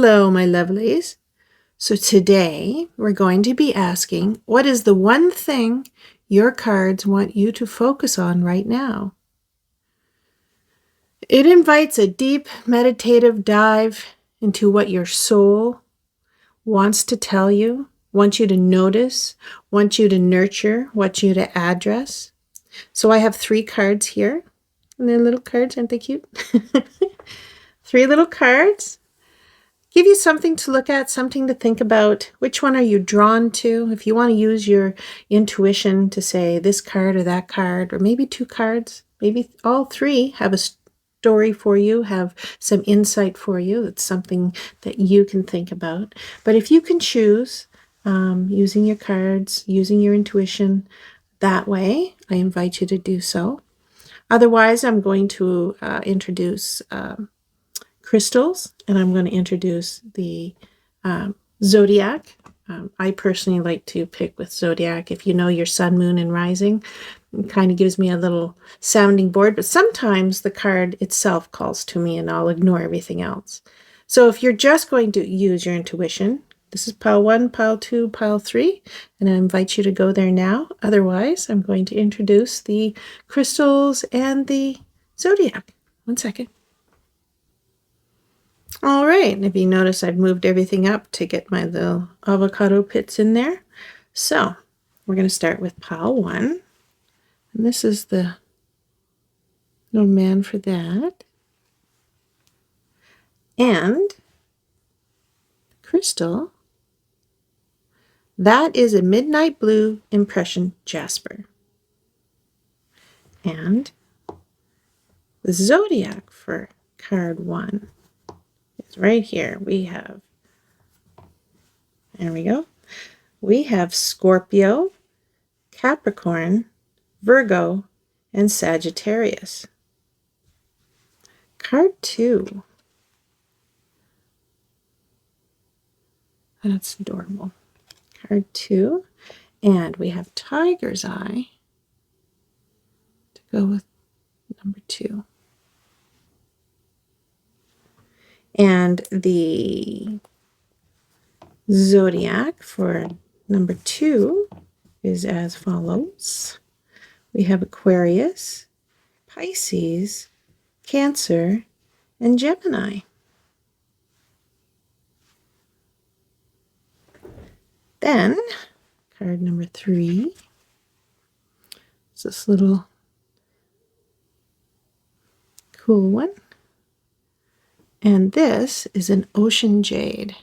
Hello, my lovelies. So today we're going to be asking, what is the one thing your cards want you to focus on right now? It invites a deep meditative dive into what your soul wants to tell you, wants you to notice, wants you to nurture, wants you to address. So I have 3 cards here. And they're little cards, aren't they cute? 3 little cards. Give you something to look at, something to think about. Which one are you drawn to? If you want to use your intuition to say this card or that card, or maybe 2 cards, maybe all 3 have a story for you, have some insight for you. It's something that you can think about. But if you can choose using your cards, using your intuition that way, I invite you to do so. Otherwise, I'm going to introduce crystals, and I'm going to introduce the zodiac. I personally like to pick with zodiac. If you know your sun, moon, and rising, it kind of gives me a little sounding board, but sometimes the card itself calls to me and I'll ignore everything else. So if you're just going to use your intuition, this is pile 1, pile 2, pile 3, and I invite you to go there now. Otherwise, I'm going to introduce the crystals and the zodiac. 1 second. All right, and if you notice, I've moved everything up to get my little avocado pits in there. So we're going to start with pile 1. And this is the little man for that. And crystal, that is a midnight blue impression jasper. And the zodiac for card 1 is right here. We have, there we go. We have Scorpio, Capricorn, Virgo, and Sagittarius. Card 2. That's adorable. Card 2. And we have Tiger's Eye to go with number 2. And the zodiac for number 2 is as follows. We have Aquarius, Pisces, Cancer, and Gemini. Then, card number 3 is this little cool one. And this is an ocean jade.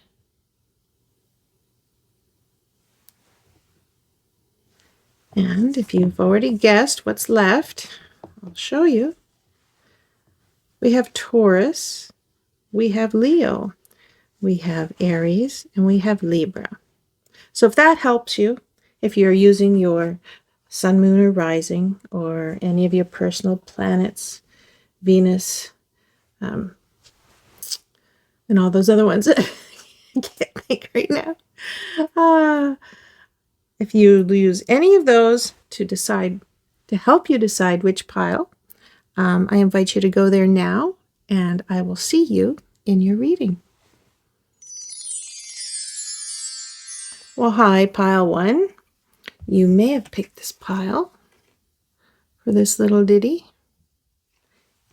And if you've already guessed what's left, I'll show you. We have Taurus, we have Leo, we have Aries, and we have Libra. So if that helps you, if you're using your sun, moon, or rising, or any of your personal planets, Venus, and all those other ones, I can't think right now. If you use any of those to help you decide which pile, I invite you to go there now, and I will see you in your reading. Well, hi, pile 1. You may have picked this pile for this little ditty.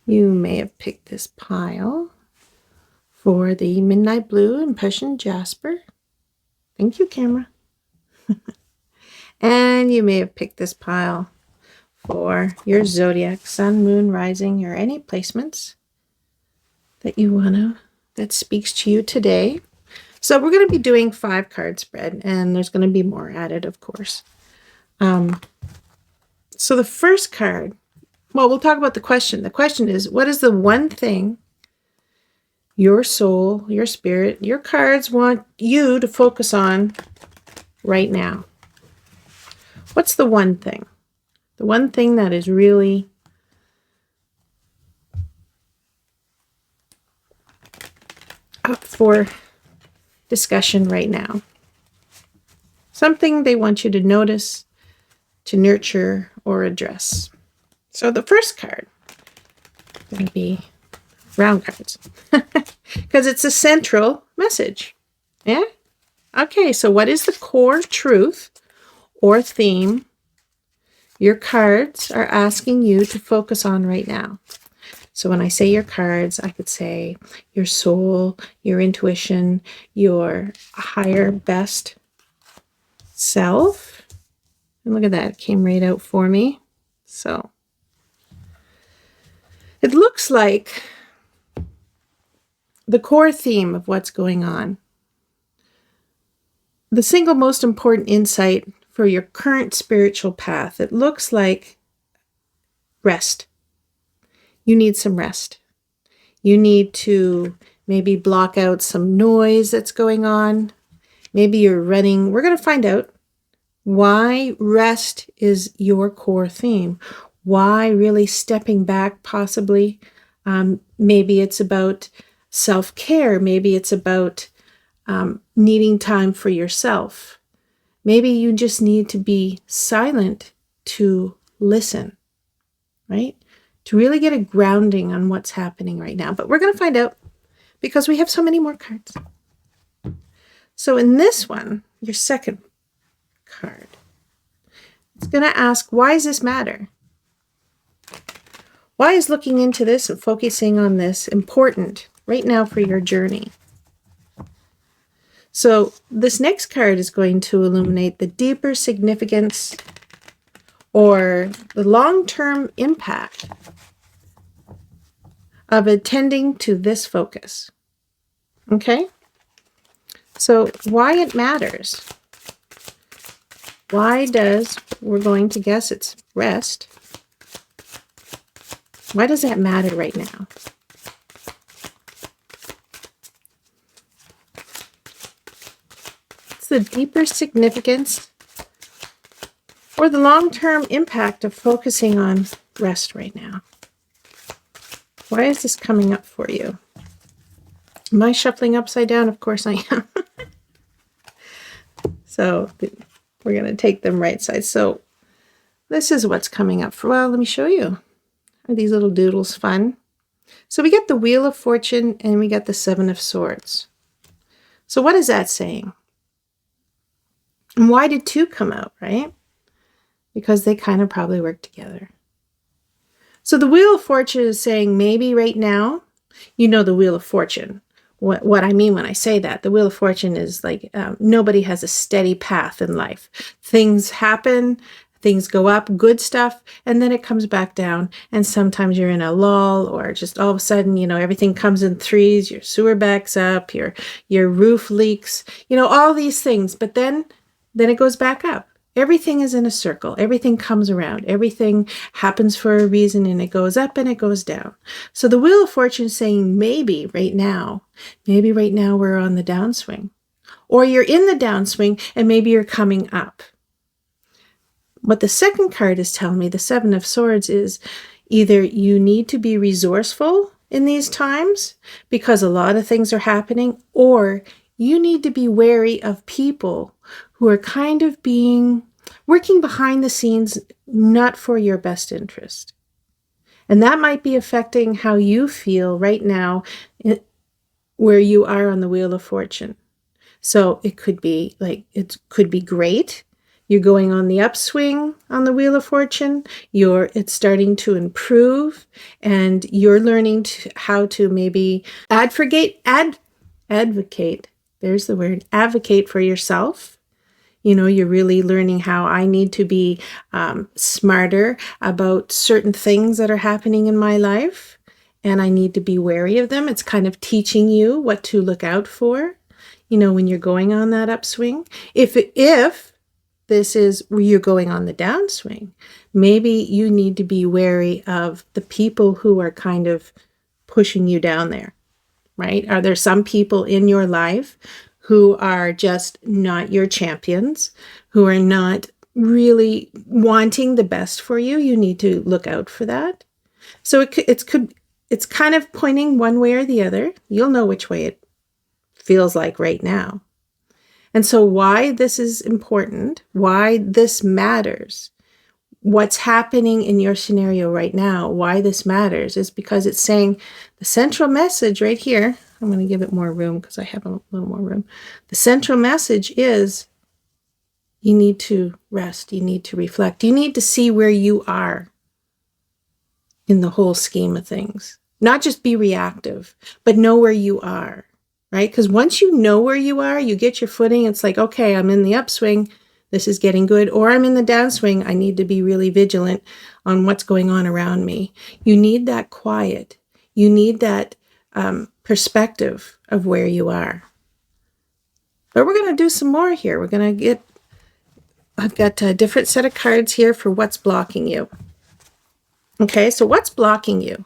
You may have picked this pile for the midnight blue impression jasper. Thank you, camera. And you may have picked this pile for your zodiac, sun, moon, rising, or any placements that you that speaks to you today. So we're going to be doing 5 card spread, and there's going to be more added, of course. So the first card, well, we'll talk about the question. The question is, what is the one thing your soul, your spirit, your cards want you to focus on right now? What's the one thing? The one thing that is really up for discussion right now. Something they want you to notice, to nurture, or address. So the first card is going to be round cards. Because it's a central message. Yeah? Okay, so what is the core truth or theme your cards are asking you to focus on right now? So when I say your cards, I could say your soul, your intuition, your higher best self. And look at that, it came right out for me. So it looks like the core theme of what's going on. The single most important insight for your current spiritual path, it looks like rest. You need some rest. You need to maybe block out some noise that's going on. Maybe you're running. We're going to find out why rest is your core theme. Why really stepping back possibly. Maybe it's about self-care. Maybe it's about needing time for yourself. Maybe you just need to be silent to listen, right? To really get a grounding on what's happening right now. But we're going to find out because we have so many more cards. So in this one, your second card, it's going to ask, why does this matter? Why is looking into this and focusing on this important right now for your journey? So this next card is going to illuminate the deeper significance or the long-term impact of attending to this focus. Okay? So why it matters. Why does, we're going to guess it's rest. Why does that matter right now? It's the deeper significance or the long-term impact of focusing on rest right now. Why is this coming up for you? Am I shuffling upside down? Of course I am. So we're going to take them right side. So this is what's coming up for, well, let me show you. Are these little doodles fun? So we get the Wheel of Fortune and we get the Seven of Swords. So what is that saying? And why did two come out, right? Because they kind of probably work together. So the Wheel of Fortune is saying maybe right now, you know the Wheel of Fortune. What I mean when I say that, the Wheel of Fortune is like nobody has a steady path in life. Things happen, things go up, good stuff, and then it comes back down. And sometimes you're in a lull or just all of a sudden, you know, everything comes in threes, your sewer backs up, your roof leaks, you know, all these things. But then it goes back up. Everything is in a circle. Everything comes around. Everything happens for a reason, and it goes up and it goes down. So the Wheel of Fortune is saying maybe right now we're on the downswing. Or you're in the downswing and maybe you're coming up. What the second card is telling me, the Seven of Swords, is either you need to be resourceful in these times because a lot of things are happening, or you need to be wary of people who are kind of working behind the scenes, not for your best interest. And that might be affecting how you feel right now where you are on the Wheel of Fortune. So it could be great. You're going on the upswing on the Wheel of Fortune. It's starting to improve, and you're learning how to maybe advocate. There's the word, advocate for yourself. You know, you're really learning how I need to be smarter about certain things that are happening in my life, and I need to be wary of them. It's kind of teaching you what to look out for, you know, when you're going on that upswing. If this is where you're going on the downswing, maybe you need to be wary of the people who are kind of pushing you down there, right? Are there some people in your life who are just not your champions, who are not really wanting the best for you? You need to look out for that. So it's kind of pointing one way or the other. You'll know which way it feels like right now. And so why this is important, why this matters, what's happening in your scenario right now, why this matters, is because it's saying the central message right here. I'm going to give it more room because I have a little more room. The central message is you need to rest. You need to reflect. You need to see where you are in the whole scheme of things. Not just be reactive, but know where you are, right? Because once you know where you are, you get your footing. It's like, okay, I'm in the upswing. This is getting good. Or I'm in the downswing. I need to be really vigilant on what's going on around me. You need that quiet. You need that perspective of where you are. But we're going to do some more here. We're going to I've got a different set of cards here for what's blocking you. Okay, so what's blocking you?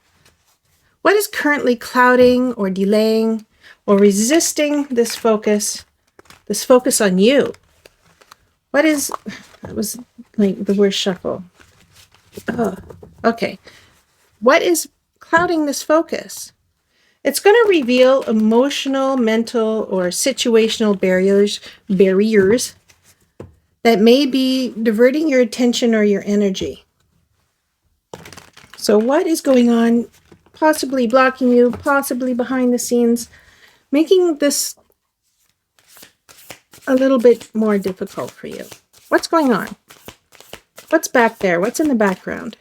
What is currently clouding or delaying or resisting this focus on you? What is, that was like the worst shuffle. Oh, okay. What is clouding this focus? It's going to reveal emotional, mental, or situational barriers that may be diverting your attention or your energy. So what is going on, possibly blocking you, possibly behind the scenes, making this a little bit more difficult for you? What's going on? What's back there? What's in the background?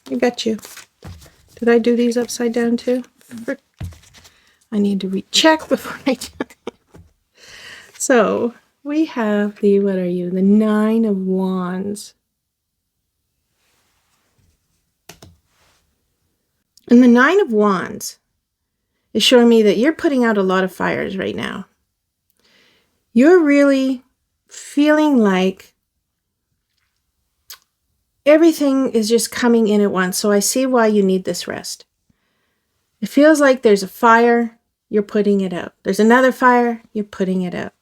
I got you. Did I do these upside down too? I need to recheck before I do it. So we have the, what are you? The Nine of Wands. And the Nine of Wands is showing me that you're putting out a lot of fires right now. You're really feeling like everything is just coming in at once. So I see why you need this rest. It feels like there's a fire, you're putting it out. There's another fire, you're putting it out.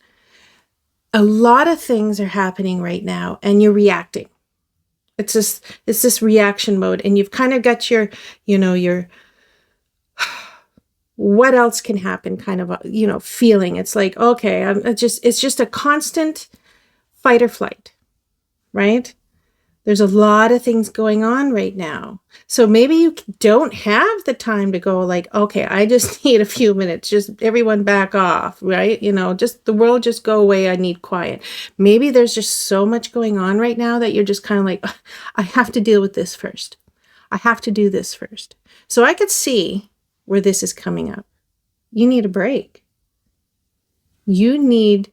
A lot of things are happening right now and you're reacting. It's this reaction mode, and you've kind of got your what else can happen kind of, feeling. It's like, okay, it's just a constant fight or flight, right? There's a lot of things going on right now. So maybe you don't have the time to go like, okay, I just need a few minutes, just everyone back off, right? Just the world just go away. I need quiet. Maybe there's just so much going on right now that you're just kind of like, I have to deal with this first. I have to do this first. So I could see where this is coming up. You need a break. You need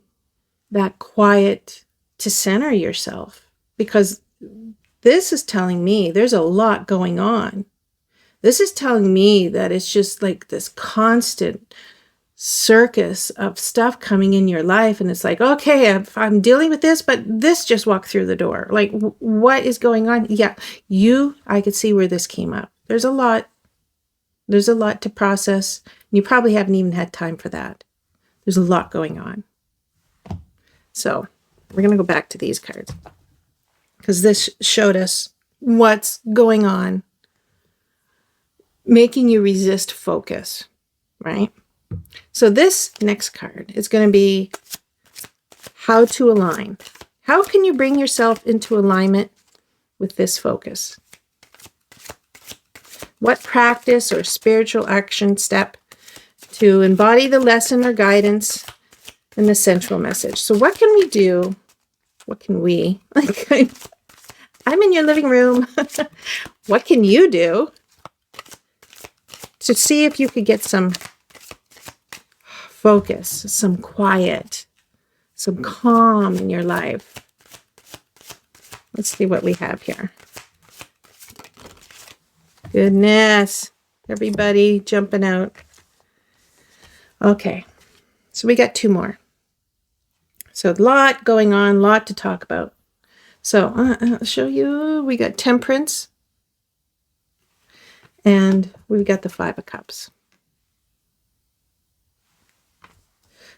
that quiet to center yourself, because this is telling me there's a lot going on. This is telling me that it's just like this constant circus of stuff coming in your life. And it's like, okay, I'm dealing with this, but this just walked through the door. Like, what is going on? Yeah, I could see where this came up. There's a lot to process. You probably haven't even had time for that. There's a lot going on. So we're going to go back to these cards, because this showed us what's going on, making you resist focus, right? So this next card is going to be how to align. How can you bring yourself into alignment with this focus? What practice or spiritual action step to embody the lesson or guidance in the central message? So what can we do? What can we? I'm in your living room. What can you do to see if you could get some focus, some quiet, some calm in your life? Let's see what we have here. Goodness, everybody jumping out. Okay, so we got two more. So a lot going on, a lot to talk about. So I'll show you, we got Temperance, and we've got the Five of Cups.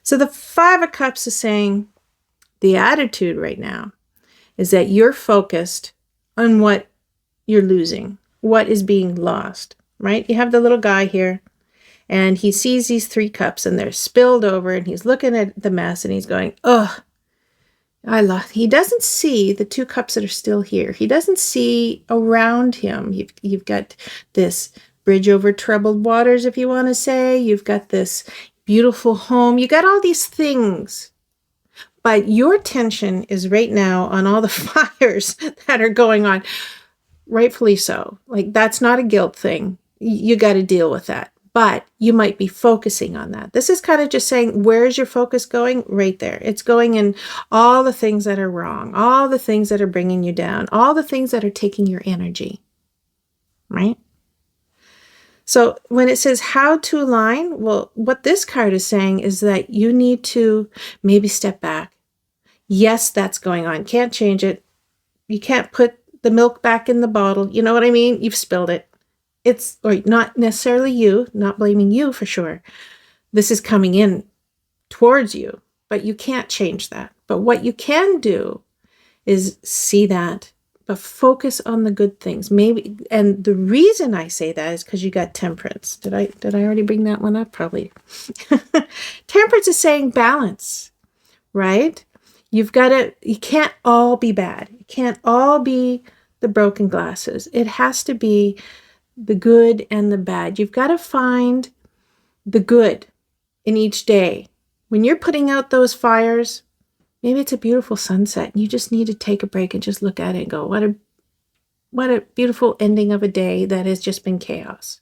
So the Five of Cups is saying the attitude right now is that you're focused on what you're losing, what is being lost, right? You have the little guy here, and he sees these three cups, and they're spilled over, and he's looking at the mess, and he's going, ugh. He doesn't see the two cups that are still here. He doesn't see around him. You've got this bridge over troubled waters, if you want to say. You've got this beautiful home. You got all these things. But your attention is right now on all the fires that are going on. Rightfully so. Like, that's not a guilt thing. You got to deal with that. But you might be focusing on that. This is kind of just saying, where's your focus going? Right there. It's going in all the things that are wrong, all the things that are bringing you down, all the things that are taking your energy, right? So when it says how to align, well, what this card is saying is that you need to maybe step back. Yes, that's going on. Can't change it. You can't put the milk back in the bottle. You know what I mean? You've spilled it. Or not necessarily you, not blaming you for sure. This is coming in towards you, but you can't change that. But what you can do is see that, but focus on the good things. Maybe, and the reason I say that is because you got temperance. Did I already bring that one up? Probably. Temperance is saying balance, right? You can't all be bad. It can't all be the broken glasses. It has to be the good and the bad. You've got to find the good in each day. When you're putting out those fires, maybe it's a beautiful sunset and you just need to take a break and just look at it and go, what a beautiful ending of a day that has just been chaos.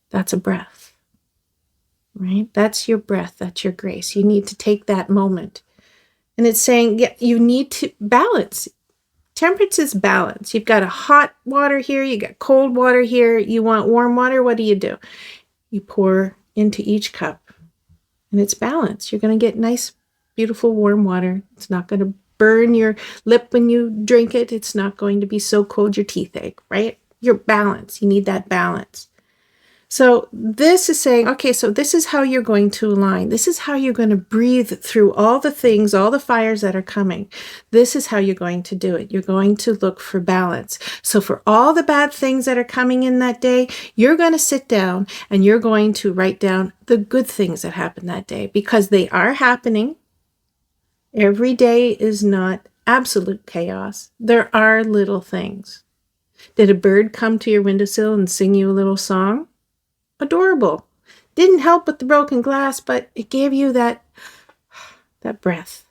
That's a breath, right? That's your breath. That's your grace. You need to take that moment. And it's saying, yeah, you need to balance. Temperance is balance. You've got a hot water here. You got cold water here. You want warm water. What do? You pour into each cup and it's balance. You're going to get nice, beautiful, warm water. It's not going to burn your lip when you drink it. It's not going to be so cold your teeth ache, right? Your balance. You need that balance. So this is saying, okay, so this is how you're going to align. This is how you're going to breathe through all the things, all the fires that are coming. This is how you're going to do it. You're going to look for balance. So for all the bad things that are coming in that day, you're going to sit down and you're going to write down the good things that happened that day, because they are happening. Every day is not absolute chaos. There are little things. Did a bird come to your windowsill and sing you a little song? Adorable. Didn't help with the broken glass, but it gave you that breath.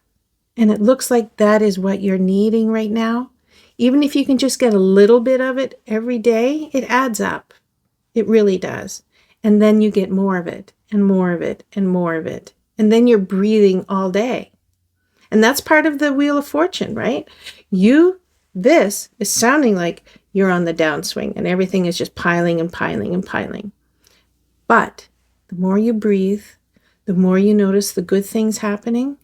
And it looks like that is what you're needing right now. Even if you can just get a little bit of it every day, it adds up. It really does. And then you get more of it and more of it and more of it. And then you're breathing all day. And that's part of the Wheel of Fortune, right? This is sounding like you're on the downswing and everything is just piling and piling and piling. But the more you breathe, the more you notice the good things happening.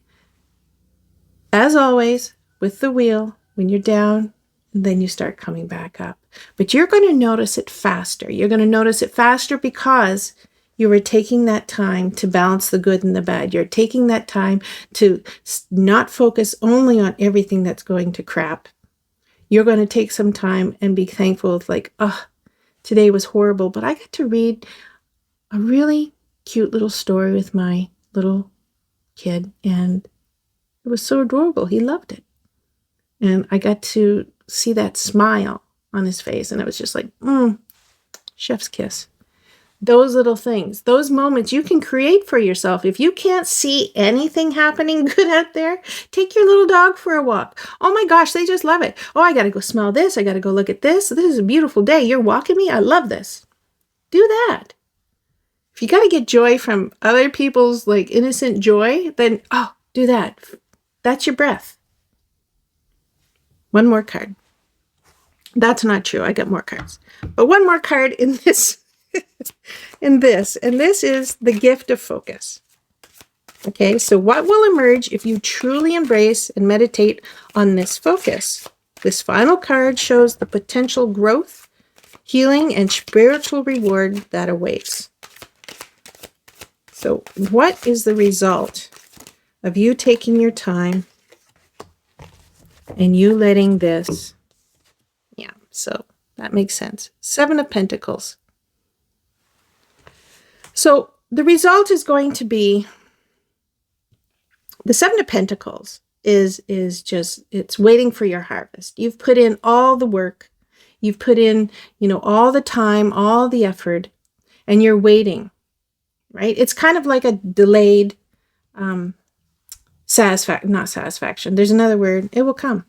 As always, with the wheel, when you're down, then you start coming back up. But you're going to notice it faster. You're going to notice it faster because you were taking that time to balance the good and the bad. You're taking that time to not focus only on everything that's going to crap. You're going to take some time and be thankful, like, oh, today was horrible, but I got to read a really cute little story with my little kid, and it was so adorable. He loved it. And I got to see that smile on his face, and it was just like, chef's kiss. Those little things, those moments you can create for yourself. If you can't see anything happening good out there, take your little dog for a walk. Oh my gosh, they just love it. Oh, I got to go smell this. I got to go look at this. This is a beautiful day. You're walking me. I love this. Do that. If you got to get joy from other people's like innocent joy, then, do that. That's your breath. One more card. That's not true. I got more cards. But one more card in this, and this is the gift of focus. Okay, so what will emerge if you truly embrace and meditate on this focus? This final card shows the potential growth, healing, and spiritual reward that awaits. So what is the result of you taking your time and you letting this, so that makes sense. 7 of Pentacles. So the result is going to be, the 7 of Pentacles is just, it's waiting for your harvest. You've put in all the work. You've put in, all the time, all the effort, and you're waiting, right? It's kind of like a delayed not satisfaction. There's another word. It will come.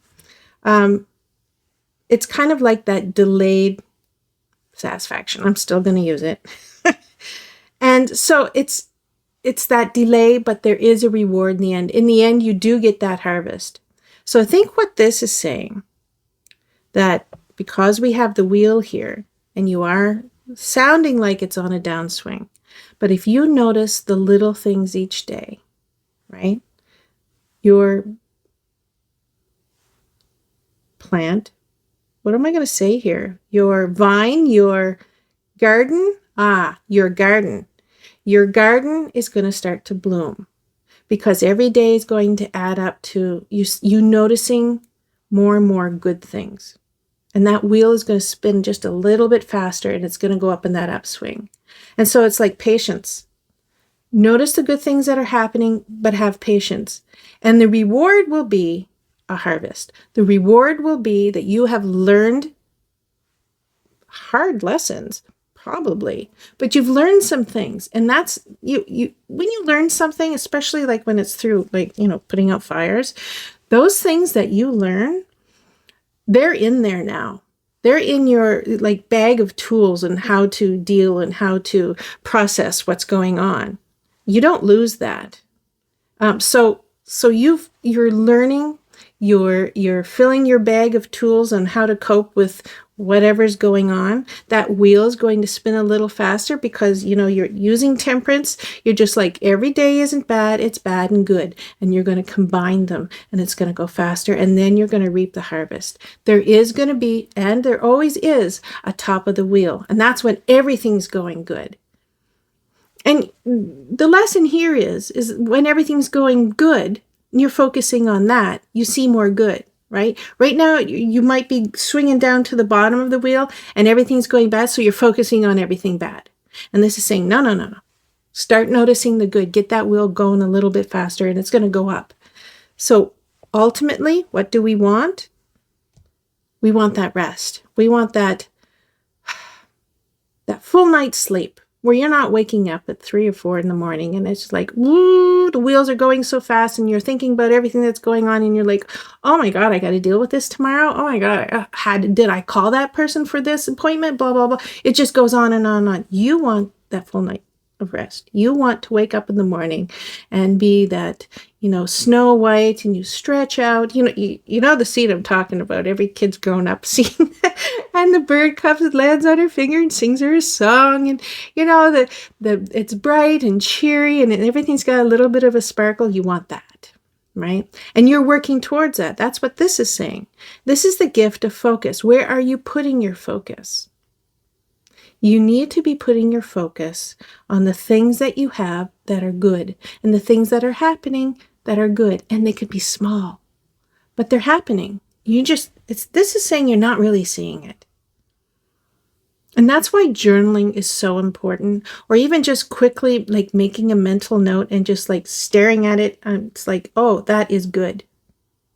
It's kind of like that delayed satisfaction. I'm still going to use it. And so it's that delay, but there is a reward in the end. In the end, you do get that harvest. So I think what this is saying, that because we have the wheel here and you are sounding like it's on a downswing, but if you notice the little things each day, right? Your plant, what am I going to say here? Your vine, your garden, your garden. Your garden is going to start to bloom because every day is going to add up to you noticing more and more good things. And that wheel is going to spin just a little bit faster and it's going to go up in that upswing. And so it's like patience. Notice the good things that are happening, but have patience. And the reward will be a harvest. The reward will be that you have learned hard lessons, probably, but you've learned some things. And that's you when you learn something, especially like when it's through putting out fires, those things that you learn, they're in there now. They're in your bag of tools and how to deal and how to process what's going on. You don't lose that. So you're learning, you're filling your bag of tools on how to cope with whatever's going on. That wheel is going to spin a little faster because, you're using temperance. You're just like, every day isn't bad, it's bad and good. And you're going to combine them and it's going to go faster. And then you're going to reap the harvest. There is going to be, and there always is, a top of the wheel. And that's when everything's going good. And the lesson here is when everything's going good, you're focusing on that, you see more good, right? Right now, you might be swinging down to the bottom of the wheel and everything's going bad, so you're focusing on everything bad. And this is saying, no. Start noticing the good. Get that wheel going a little bit faster and it's going to go up. So ultimately, what do we want? We want that rest. We want that full night's sleep, where you're not waking up at 3 or 4 in the morning and it's like, woo, the wheels are going so fast and you're thinking about everything that's going on and you're like, oh my God, I got to deal with this tomorrow. Oh my God, did I call that person for this appointment? Blah, blah, blah. It just goes on and on and on. You want that full night of rest. You want to wake up in the morning and be that, Snow White, and you stretch out, you know the scene I'm talking about. Every kid's grown up scene. And the bird comes and lands on her finger and sings her a song. And, it's bright and cheery and everything's got a little bit of a sparkle. You want that, right? And you're working towards that. That's what this is saying. This is the gift of focus. Where are you putting your focus? You need to be putting your focus on the things that you have that are good and the things that are happening that are good. And they could be small, but they're happening. This is saying you're not really seeing it. And that's why journaling is so important, or even just quickly making a mental note and just staring at it. It's like, oh, that is good.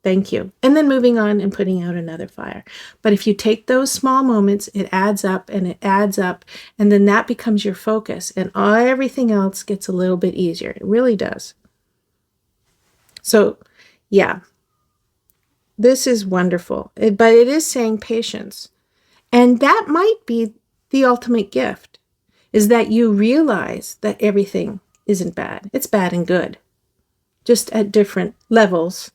Thank you. And then moving on and putting out another fire. But if you take those small moments, it adds up and it adds up. And then that becomes your focus. And everything else gets a little bit easier. It really does. So, yeah, this is wonderful. But it is saying patience. And that might be the ultimate gift, is that you realize that everything isn't bad. It's bad and good, just at different levels.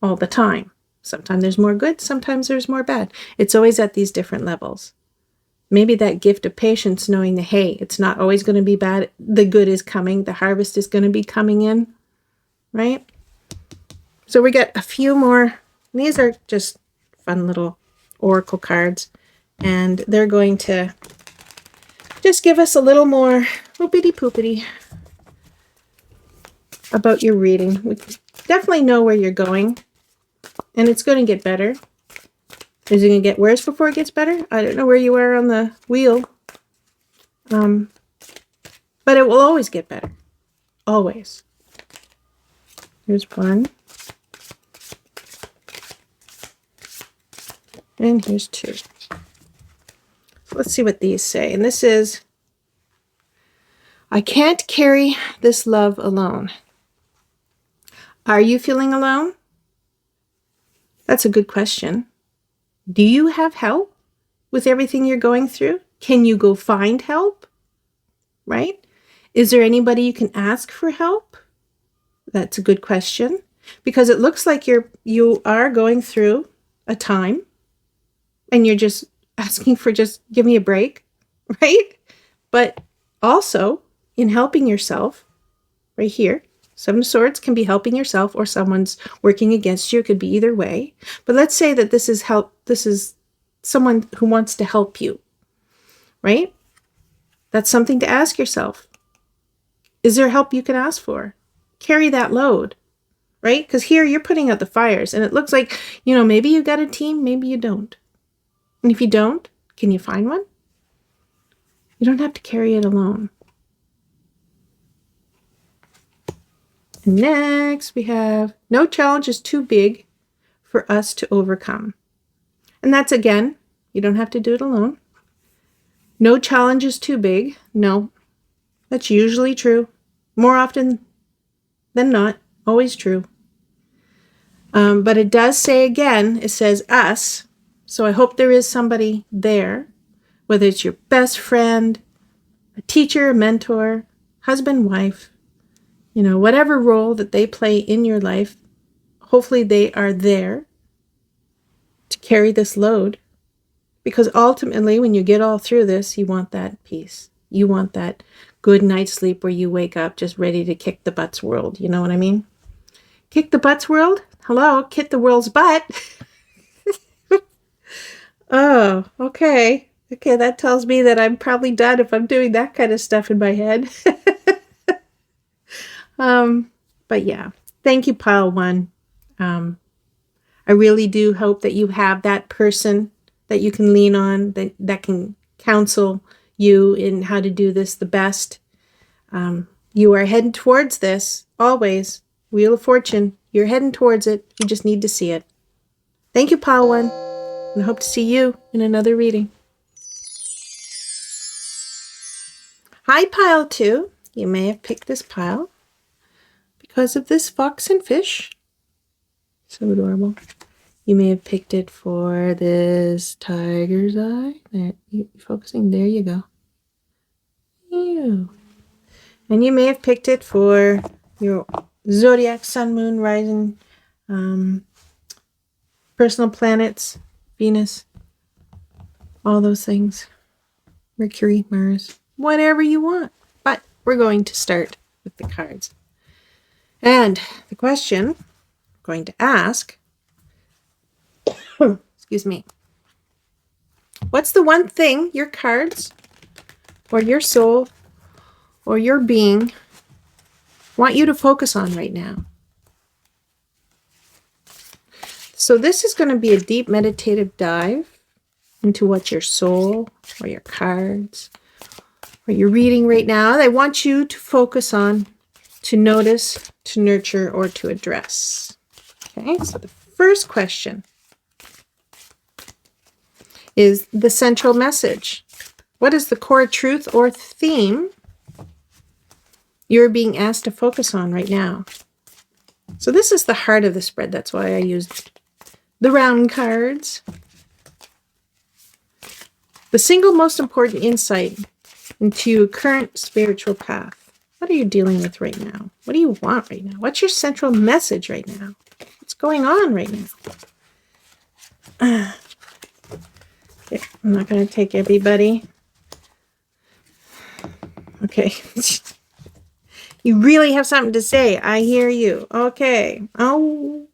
All the time. Sometimes there's more good, sometimes there's more bad. It's always at these different levels. Maybe that gift of patience, knowing that, hey, it's not always going to be bad. The good is coming. The harvest is going to be coming in, right? So we got a few more. These are just fun little oracle cards. And they're going to just give us a little more whoopity poopity about your reading. We definitely know where you're going. And it's going to get better. Is it going to get worse before it gets better? I don't know where you are on the wheel. But it will always get better. Always. Here's one. And here's 2. So let's see what these say. And this is, I can't carry this love alone. Are you feeling alone? That's a good question. Do you have help with everything you're going through? Can you go find help? Right? Is there anybody you can ask for help? That's a good question, because it looks like you are going through a time and you're just asking for just give me a break, right? But also in helping yourself, right here, 7 of Swords can be helping yourself or someone's working against you. It could be either way. But let's say that this is help. This is someone who wants to help you, right? That's something to ask yourself. Is there help you can ask for? Carry that load, right? Because here you're putting out the fires and it looks like, maybe you got a team, maybe you don't. And if you don't, can you find one? You don't have to carry it alone. And next we have, no challenge is too big for us to overcome. And that's, again, you don't have to do it alone. No challenge is too big. No, that's usually true. More often than not, always true. But it does say, again, it says us. So I hope there is somebody there, whether it's your best friend, a teacher, a mentor, husband, wife, whatever role that they play in your life, hopefully they are there to carry this load. Because ultimately, when you get all through this, you want that peace. You want that good night's sleep where you wake up just ready to kick the butt's world. You know what I mean? Kick the butt's world? Hello, kick the world's butt. Oh, okay. Okay, that tells me that I'm probably done if I'm doing that kind of stuff in my head. But yeah, thank you, Pile 1. I really do hope that you have that person that you can lean on, that can counsel you in how to do this the best. You are heading towards this, always. Wheel of Fortune, you're heading towards it. You just need to see it. Thank you, Pile 1, and I hope to see you in another reading. Hi, Pile 2. You may have picked this pile because of this fox and fish. So adorable. You may have picked it for this tiger's eye. There, you focusing. There you go. Ew. And you may have picked it for your zodiac, sun, moon, rising, personal planets, Venus, all those things. Mercury, Mars, whatever you want. But we're going to start with the cards. And the question I'm going to ask, excuse me, what's the one thing your cards or your soul or your being want you to focus on right now? So this is going to be a deep meditative dive into what your soul or your cards or you're reading right now, they want you to focus on, to notice, to nurture, or to address. Okay, so the first question is the central message. What is the core truth or theme you're being asked to focus on right now? So this is the heart of the spread. That's why I used the round cards. The single most important insight into your current spiritual path. What are you dealing with right now? What do you want right now? What's your central message right now? What's going on right now? Okay, I'm not going to take everybody. Okay. You really have something to say. I hear you. Okay. Oh.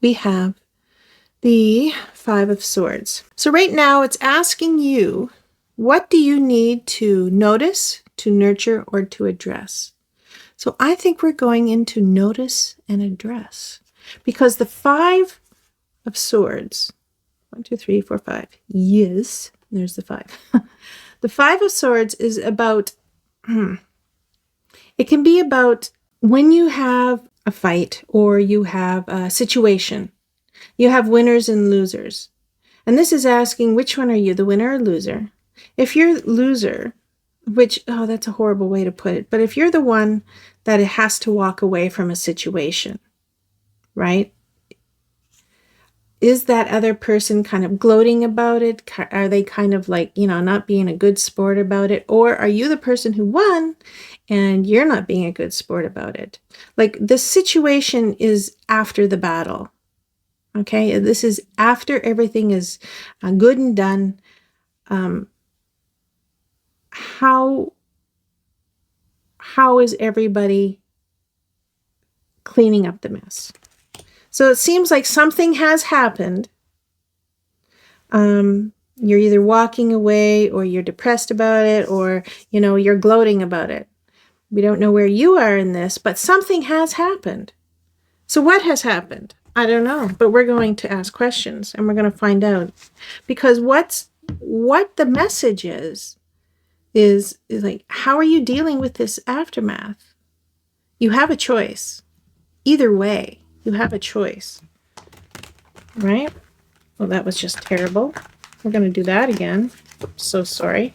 We have the 5 of Swords. So right now it's asking you, what do you need to notice, to nurture, or to address? So I think we're going into notice and address, because the 5 of Swords, 1, 2, 3, 4, 5. Yes, there's the 5. The 5 of Swords is about, it can be about when you have a fight or you have a situation You have winners and losers. And this is asking, which one are you, the winner or loser? If you're loser, which, oh, that's a horrible way to put it, but if you're the one that has to walk away from a situation, right? Is that other person kind of gloating about it? Are they kind of like, not being a good sport about it? Or are you the person who won and you're not being a good sport about it? Like, the situation is after the battle. Okay, this is after everything is good and done. How is everybody cleaning up the mess? So it seems like something has happened. You're either walking away or you're depressed about it, or, you're gloating about it. We don't know where you are in this, but something has happened. So what has happened? I don't know, but we're going to ask questions and we're going to find out. Because what the message is like, how are you dealing with this aftermath? You have a choice. Either way, you have a choice. Right? Well, that was just terrible. We're going to do that again. So sorry.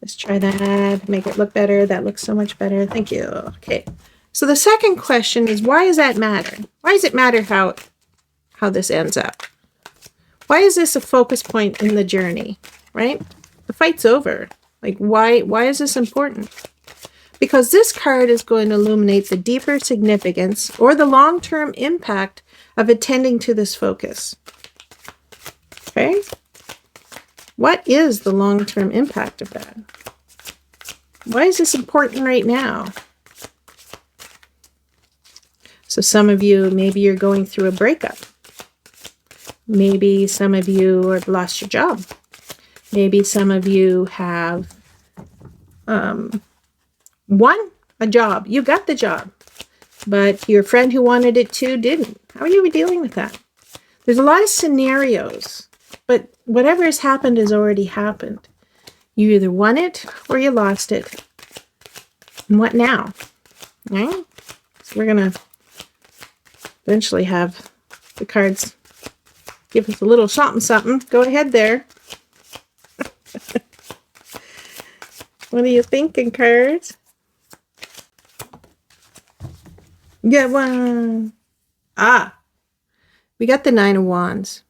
Let's try that. Make it look better. That looks so much better. Thank you. Okay. So the second question is, why does that matter? Why does it matter how this ends up? Why is this a focus point in the journey, right? The fight's over. Like, why is this important? Because this card is going to illuminate the deeper significance or the long-term impact of attending to this focus. Okay? What is the long-term impact of that? Why is this important right now? So some of you, maybe you're going through a breakup. Maybe some of you have lost your job. Maybe some of you have won a job. You got the job, but your friend who wanted it too didn't. How are you dealing with that? There's a lot of scenarios, but whatever has happened has already happened. You either won it or you lost it. And what now? Right? So we're going to eventually have the cards give us a little something. Go ahead there. What are you thinking, cards? Get one. Ah, we got the 9 of Wands.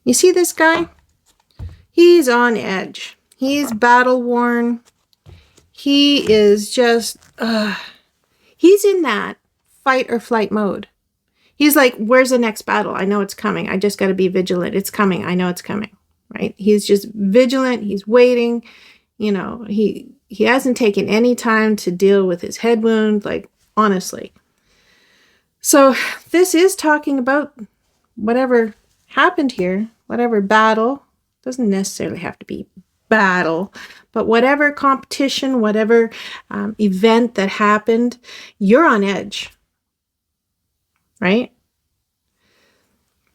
You see this guy? He's on edge. He's battle worn. He is just, he's in that fight or flight mode. He's like, where's the next battle? I know it's coming. I just got to be vigilant. It's coming. I know it's coming, right? He's just vigilant. He's waiting. He hasn't taken any time to deal with his head wound, like, honestly. So this is talking about whatever happened here, whatever battle. Doesn't necessarily have to be battle, but whatever competition, whatever event that happened, you're on edge, right?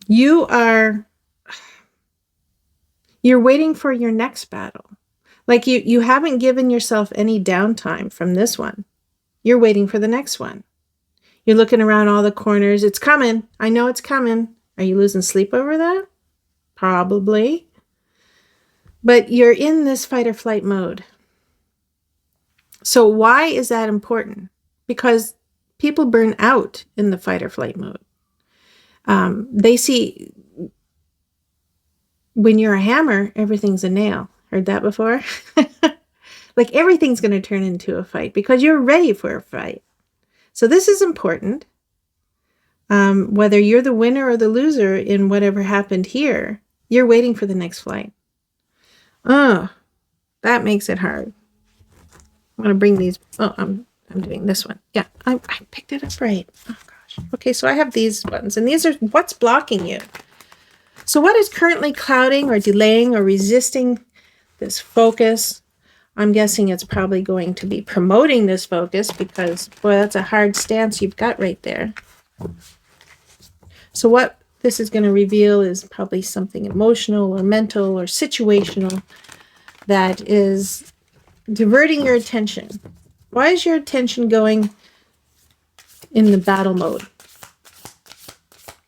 You're waiting for your next battle. Like you haven't given yourself any downtime from this one. You're waiting for the next one. You're looking around all the corners. It's coming. I know it's coming. Are you losing sleep over that? Probably. But you're in this fight or flight mode. So why is that important? Because people burn out in the fight or flight mode. They see, when you're a hammer, everything's a nail. Heard that before? Like, everything's going to turn into a fight because you're ready for a fight. So this is important. Whether you're the winner or the loser in whatever happened here, you're waiting for the next flight. Oh, that makes it hard. I'm going to bring these. Oh, I'm doing this one. Yeah, I picked it up right. Oh, gosh. Okay, so I have these ones, and these are what's blocking you. So what is currently clouding or delaying or resisting this focus? I'm guessing it's probably going to be promoting this focus because, boy, that's a hard stance you've got right there. So what this is going to reveal is probably something emotional or mental or situational that is diverting your attention. Why is your attention going in the battle mode.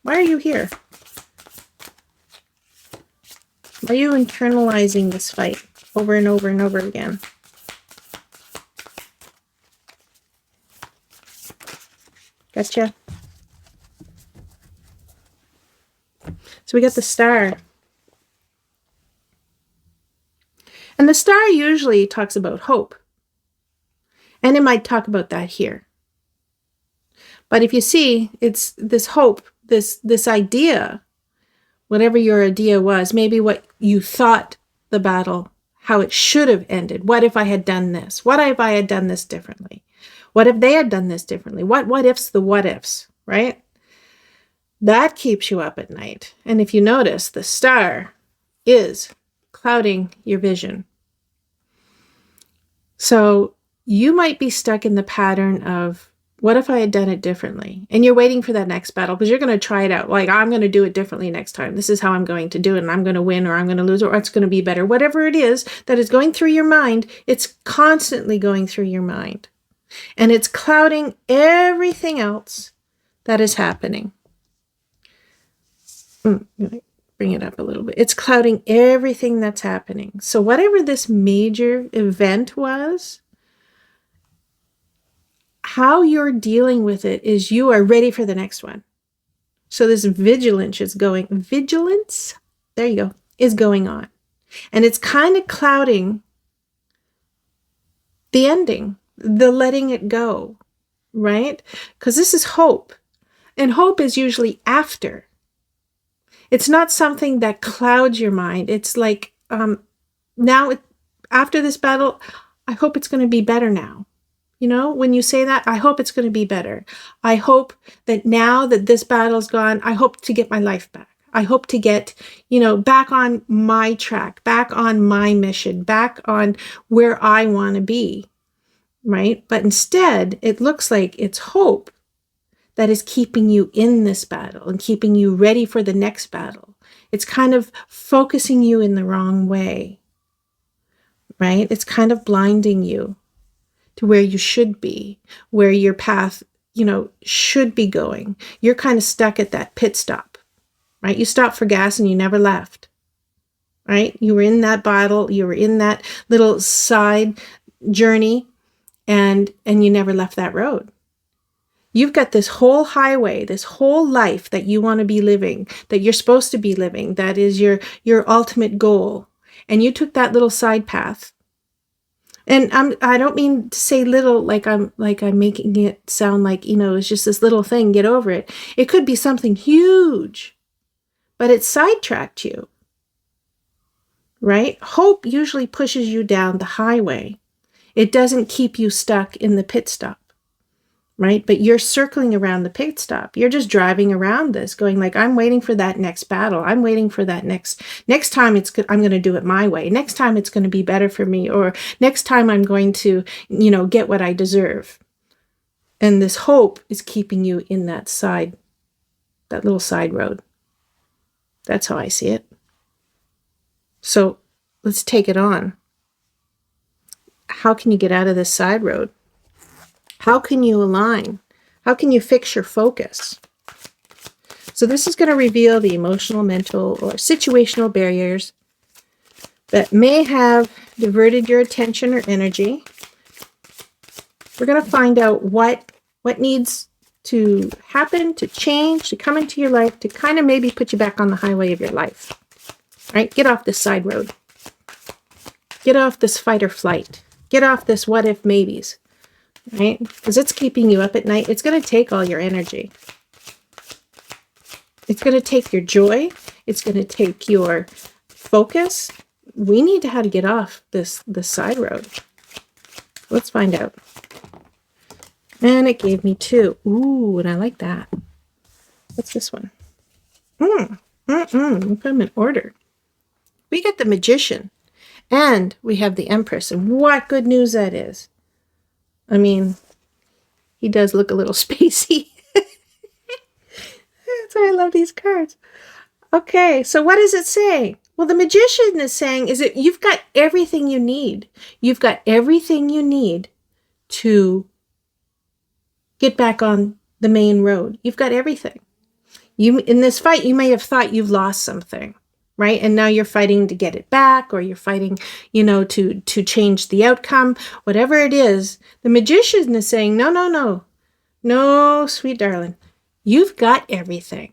Why are you here? Why are you internalizing this fight over and over and over again? Gotcha. So we got the Star. And the Star usually talks about hope. And it might talk about that here. But if you see, it's this hope, this idea, whatever your idea was, maybe what you thought the battle, how it should have ended. What if I had done this? What if I had done this differently? What if they had done this differently? What ifs the what ifs, right? That keeps you up at night. And if you notice, the Star is clouding your vision. So you might be stuck in the pattern of, what if I had done it differently? And you're waiting for that next battle because you're going to try it out. Like, I'm going to do it differently next time. This is how I'm going to do it. And I'm going to win, or I'm going to lose, or it's going to be better. Whatever it is that is going through your mind, it's constantly going through your mind. And it's clouding everything else that is happening. Bring it up a little bit. It's clouding everything that's happening. So whatever this major event was, how you're dealing with it is you are ready for the next one. So this vigilance is going on. And it's kind of clouding the ending, the letting it go, right? Because this is hope. And hope is usually after. It's not something that clouds your mind. It's like, after this battle, I hope it's going to be better now. You know, when you say that, I hope it's going to be better. I hope that now that this battle's gone, I hope to get my life back. I hope to get, back on my track, back on my mission, back on where I want to be, right? But instead, it looks like it's hope that is keeping you in this battle and keeping you ready for the next battle. It's kind of focusing you in the wrong way, right? It's kind of blinding you to where you should be, where your path, should be going. You're kind of stuck at that pit stop, right? You stopped for gas and you never left, right? You were in that battle. You were in that little side journey and you never left that road. You've got this whole highway, this whole life that you want to be living, that you're supposed to be living, that is your ultimate goal. And you took that little side path. And I don't mean to say little like I'm making it sound like, it's just this little thing, get over it. It could be something huge, but it sidetracked you, right? Hope usually pushes you down the highway. It doesn't keep you stuck in the pit stop. Right? But you're circling around the pit stop. You're just driving around this going like, I'm waiting for that next battle. I'm waiting for that next time I'm going to do it my way. Next time it's going to be better for me. Or next time I'm going to, get what I deserve. And this hope is keeping you in that little side road. That's how I see it. So let's take it on. How can you get out of this side road? How can you align? How can you fix your focus? So this is going to reveal the emotional, mental, or situational barriers that may have diverted your attention or energy. We're going to find out what needs to happen, to change, to come into your life, to kind of maybe put you back on the highway of your life. All right? Get off this side road. Get off this fight or flight. Get off this what if maybes. Right? Because it's keeping you up at night. It's going to take all your energy. It's going to take your joy. It's going to take your focus. We need to how to get off this side road. Let's find out. And it gave me 2. Ooh, and I like that. What's this one? We'll put them in order. We get the Magician. And we have the Empress. And what good news that is. I mean, he does look a little spacey. That's why I love these cards. Okay, so what does it say? Well, the Magician is saying is that you've got everything you need. You've got everything you need to get back on the main road. You've got everything. In this fight, you may have thought you've lost something, right? And now you're fighting to get it back, or you're fighting, to change the outcome. Whatever it is, the magician is saying, no, no, no. No, sweet darling. You've got everything.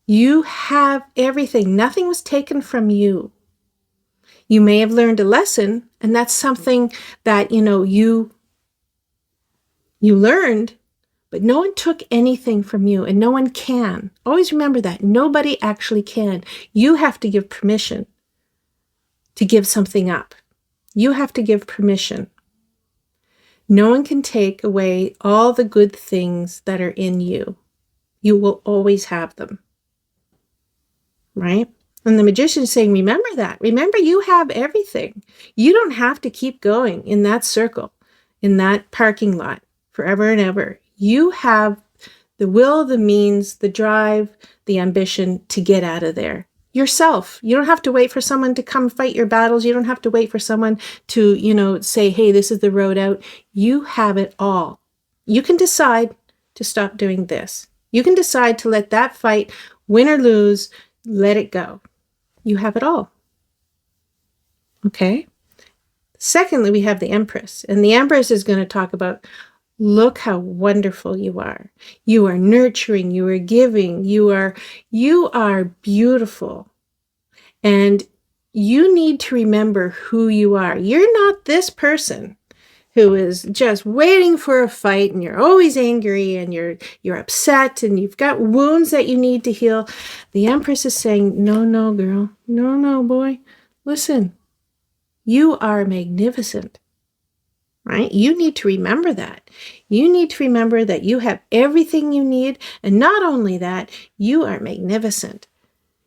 You have everything. Nothing was taken from you. You may have learned a lesson, and that's something that, you learned, but no one took anything from you, and no one can. Always remember that. Nobody actually can. You have to give permission to give something up. You have to give permission. No one can take away all the good things that are in you. You will always have them. Right? And the magician is saying, remember that. Remember, you have everything. You don't have to keep going in that circle, in that parking lot, forever and ever. You have the will, the means, the drive, the ambition to get out of there yourself. You don't have to wait for someone to come fight your battles. You don't have to wait for someone to, say, hey, this is the road out. You have it all. You can decide to stop doing this. You can decide to let that fight, win or lose, let it go. You have it all. Okay? Secondly, we have the Empress. And the Empress is going to talk about, look how wonderful you are. You are nurturing, you are giving, you are beautiful. And you need to remember who you are. You're not this person who is just waiting for a fight, and you're always angry, and you're upset, and you've got wounds that you need to heal. The Empress is saying, no, no, girl. No, no, boy. Listen, you are magnificent. Right? You need to remember that. You need to remember that you have everything you need. And not only that, you are magnificent.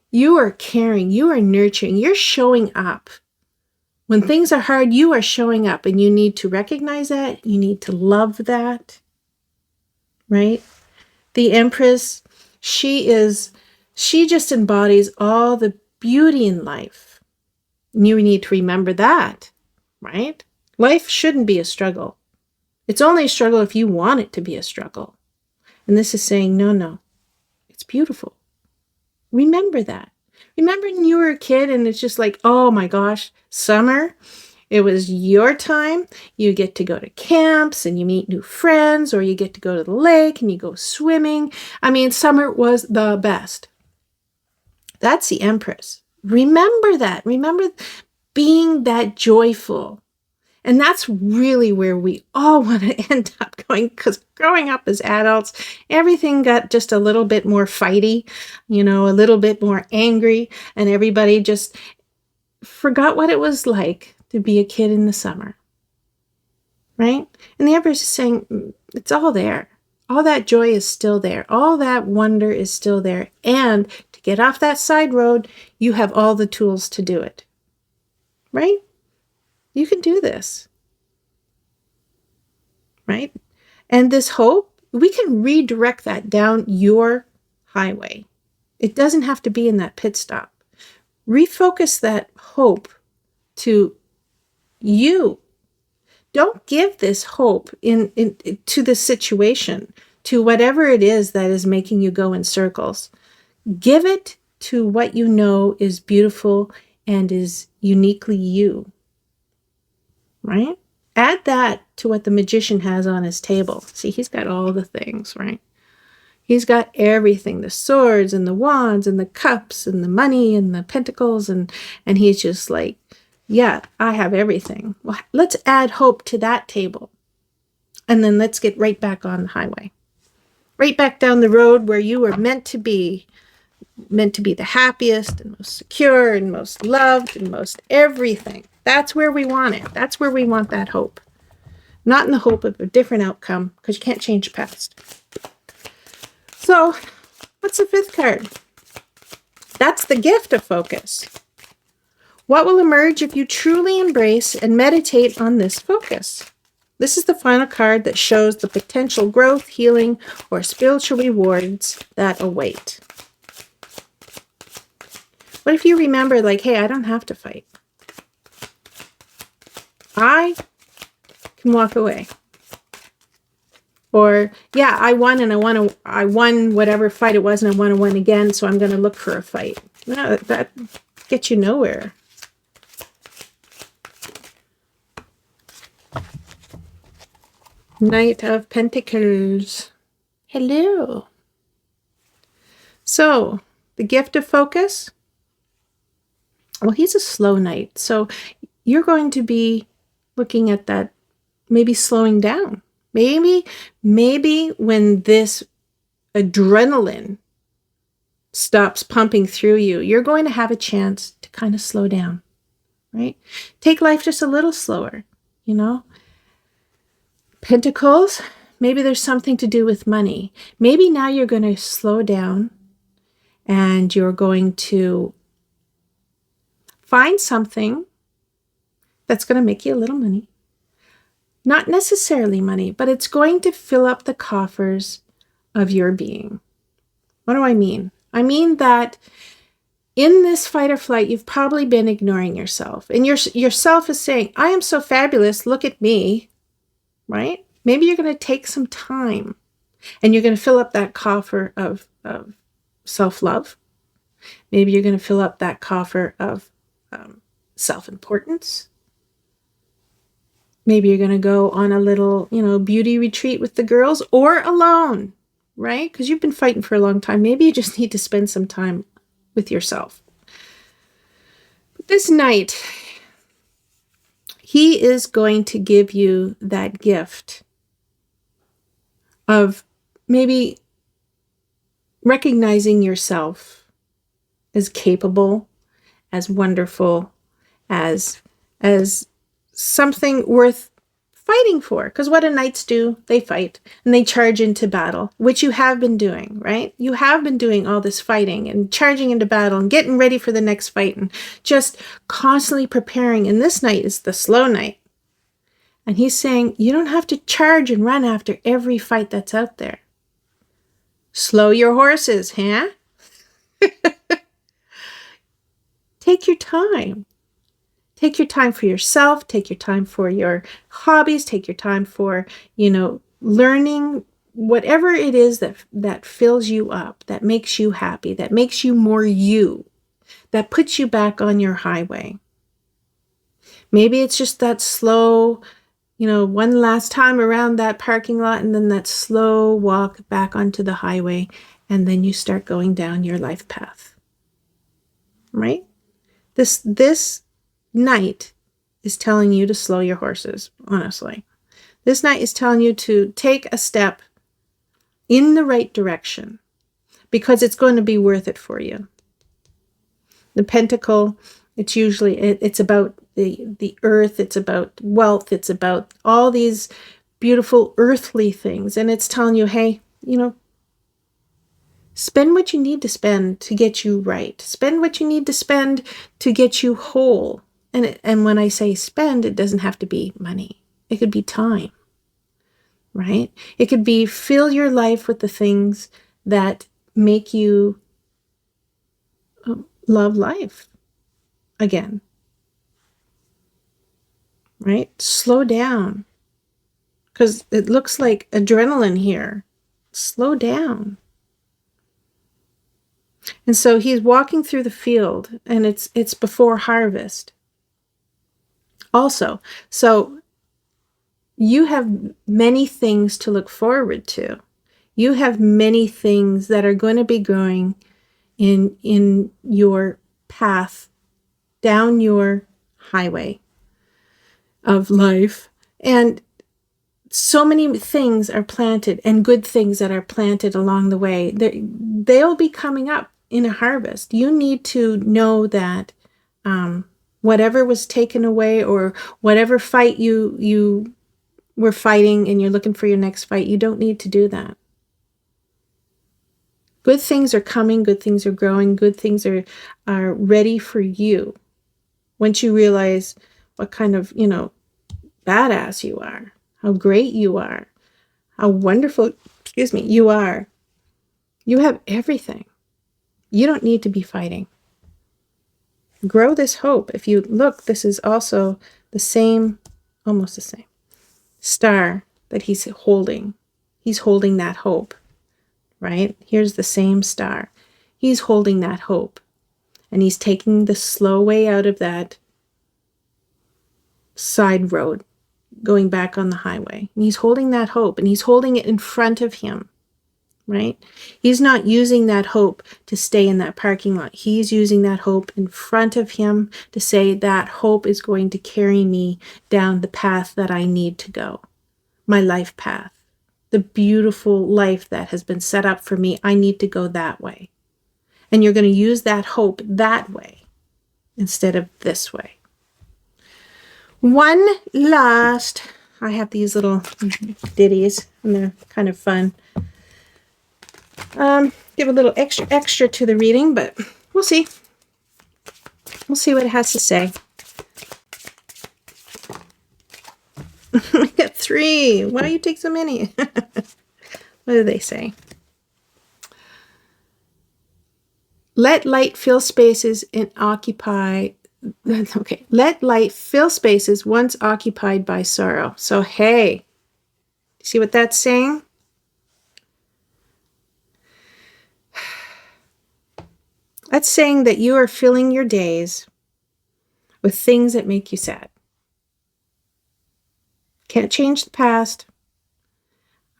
You are caring. You are nurturing. You're showing up. When things are hard, you are showing up, and you need to recognize that. You need to love that. Right? The Empress, she just embodies all the beauty in life. And you need to remember that. Right? Life shouldn't be a struggle. It's only a struggle if you want it to be a struggle. And this is saying, no, no, it's beautiful. Remember that. Remember when you were a kid and it's just like, oh my gosh, summer, it was your time. You get to go to camps and you meet new friends, or you get to go to the lake and you go swimming. I mean, summer was the best. That's the Empress. Remember that. Remember being that joyful. And that's really where we all want to end up going, because growing up as adults, everything got just a little bit more fighty, a little bit more angry, and everybody just forgot what it was like to be a kid in the summer, right? And the Empress is saying, it's all there. All that joy is still there. All that wonder is still there. And to get off that side road, you have all the tools to do it, right? You can do this, right? And this hope, we can redirect that down your highway. It doesn't have to be in that pit stop. Refocus that hope to you. Don't give this hope to the situation, to whatever it is that is making you go in circles. Give it to what you know is beautiful and is uniquely you. Right? Add that to what the magician has on his table. See, he's got all the things, right? He's got everything, the swords and the wands and the cups and the money and the pentacles. And he's just like, yeah, I have everything. Well, let's add hope to that table. And then let's get right back on the highway. Right back down the road where you were meant to be the happiest and most secure and most loved and most everything. That's where we want it. That's where we want that hope. Not in the hope of a different outcome, because you can't change the past. So, what's the fifth card? That's the gift of focus. What will emerge if you truly embrace and meditate on this focus? This is the final card that shows the potential growth, healing, or spiritual rewards that await. What if you remember, like, hey, I don't have to fight. I can walk away. Or, yeah, I won and I won whatever fight it was and I want to win again, so I'm going to look for a fight. No, that gets you nowhere. Knight of Pentacles. Hello. So, the gift of focus. Well, he's a slow knight. So, you're going to be looking at that, maybe slowing down. Maybe when this adrenaline stops pumping through you, you're going to have a chance to kind of slow down, right? Take life just a little slower, you know? Pentacles, maybe there's something to do with money. Maybe now you're going to slow down and you're going to find something that's going to make you a little money. Not necessarily money, but it's going to fill up the coffers of your being. What do I mean? I mean that in this fight or flight, you've probably been ignoring yourself. And yourself is saying, I am so fabulous, look at me, right? Maybe you're going to take some time and you're going to fill up that coffer of self-love. Maybe you're going to fill up that coffer of self-importance. Maybe you're going to go on a little, beauty retreat with the girls or alone, right? Because you've been fighting for a long time. Maybe you just need to spend some time with yourself. But this Knight, he is going to give you that gift of maybe recognizing yourself as capable, as wonderful, as something worth fighting for. Because what do knights do? They fight and they charge into battle, which you have been doing, right? You have been doing all this fighting and charging into battle and getting ready for the next fight and just constantly preparing. And this knight is the slow knight. And he's saying, you don't have to charge and run after every fight that's out there. Slow your horses, huh? Take your time. Take your time for yourself. Take your time for your hobbies. Take your time for, learning whatever it is that fills you up, that makes you happy, that makes you more you, that puts you back on your highway. Maybe it's just that slow, one last time around that parking lot and then that slow walk back onto the highway. And then you start going down your life path, right? This Knight is telling you to slow your horses, honestly. This Knight is telling you to take a step in the right direction because it's going to be worth it for you. The Pentacle, it's usually, it's about the earth, it's about wealth, it's about all these beautiful earthly things. And it's telling you, hey, spend what you need to spend to get you right. Spend what you need to spend to get you whole. And when I say spend, it doesn't have to be money. It could be time, right? It could be fill your life with the things that make you love life again, right? Slow down because it looks like adrenaline here. Slow down. And so he's walking through the field and it's before harvest. Also, so you have many things to look forward to. You have many things that are going to be growing in your path down your highway of life. And so many things are planted and good things that are planted along the way. They'll be coming up in a harvest. You need to know that whatever was taken away or whatever fight you were fighting and you're looking for your next fight, you don't need to do that. Good things are coming, good things are growing, good things are ready for you. Once you realize what kind of, badass you are, how great you are, how wonderful, you are. You have everything. You don't need to be fighting. Grow this hope. If you look, this is also the same, almost the same star that he's holding. He's holding that hope, right? Here's the same star. He's holding that hope. And he's taking the slow way out of that side road, going back on the highway. And he's holding that hope, and he's holding it in front of him, right? He's not using that hope to stay in that parking lot. He's using that hope in front of him to say that hope is going to carry me down the path that I need to go, my life path, the beautiful life that has been set up for me. I need to go that way. And you're going to use that hope that way instead of this way. One last, I have these little ditties, and they're kind of fun. Give a little extra to the reading, but we'll see. We'll see what it has to say. I got 3. Why do you take so many? What do they say? Let light fill spaces and occupy. Okay. Let light fill spaces once occupied by sorrow. So, hey, see what that's saying? That's saying that you are filling your days with things that make you sad. Can't change the past.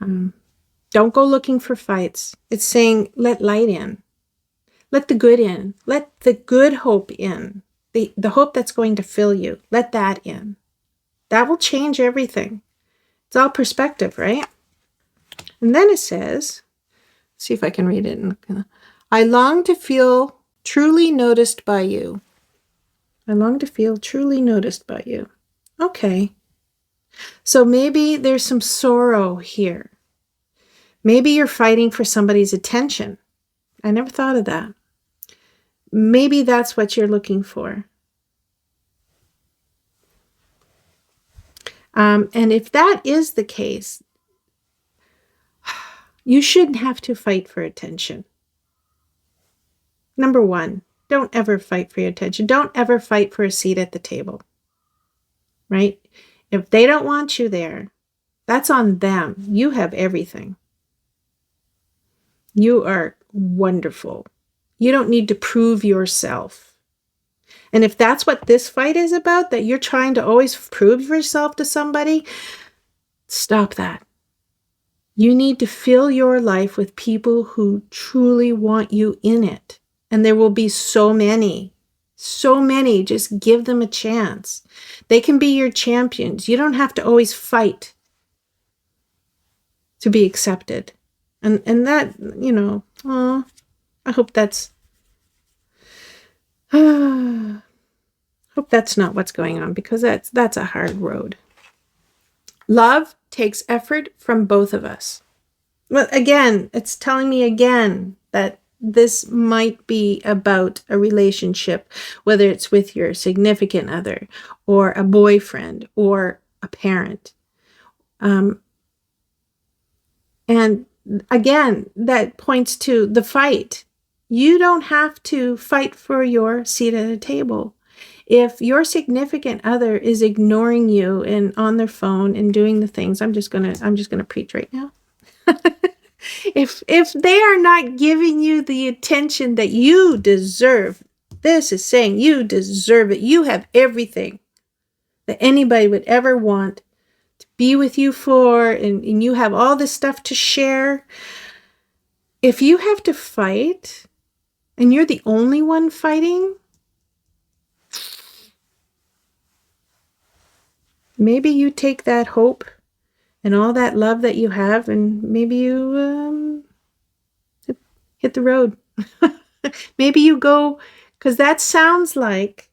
Don't go looking for fights. It's saying let light in. Let the good in. Let the good hope in. The hope that's going to fill you. Let that in. That will change everything. It's all perspective, right? And then it says, see if I can read it. I long to feel truly noticed by you. I long to feel truly noticed by you. Okay. So maybe there's some sorrow here. Maybe you're fighting for somebody's attention. I never thought of that. Maybe that's what you're looking for. And if that is the case, you shouldn't have to fight for attention. Number 1, don't ever fight for your attention. Don't ever fight for a seat at the table, right? If they don't want you there, that's on them. You have everything. You are wonderful. You don't need to prove yourself. And if that's what this fight is about, that you're trying to always prove yourself to somebody, stop that. You need to fill your life with people who truly want you in it. And there will be so many. So many. Just give them a chance. They can be your champions. You don't have to always fight to be accepted. And that, you know, I hope that's hope that's not what's going on, because that's a hard road. Love takes effort from both of us. Well, again, it's telling me again that this might be about a relationship, whether it's with your significant other or a boyfriend or a parent. And again, that points to the fight. You don't have to fight for your seat at a table. If your significant other is ignoring you and on their phone and doing the things, I'm just gonna preach right now. If they are not giving you the attention that you deserve, this is saying you deserve it. You have everything that anybody would ever want to be with you for, and you have all this stuff to share. If you have to fight and you're the only one fighting, maybe you take that hope and all that love that you have, and maybe you hit the road. Maybe you go, because that sounds like,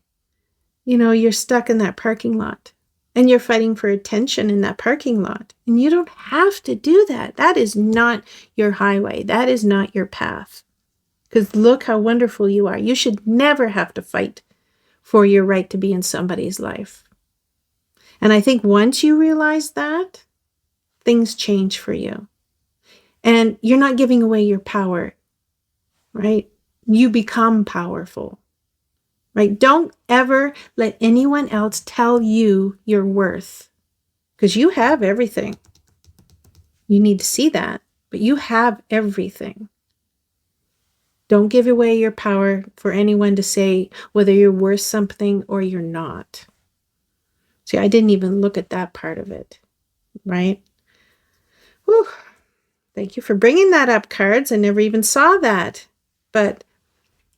you're stuck in that parking lot and you're fighting for attention in that parking lot. And you don't have to do that. That is not your highway. That is not your path. Because look how wonderful you are. You should never have to fight for your right to be in somebody's life. And I think once you realize that, things change for you. And you're not giving away your power, right? You become powerful, right? Don't ever let anyone else tell you your worth, because you have everything. You need to see that, but you have everything. Don't give away your power for anyone to say whether you're worth something or you're not. See, I didn't even look at that part of it, right? Whew. Thank you for bringing that up, cards. I never even saw that. But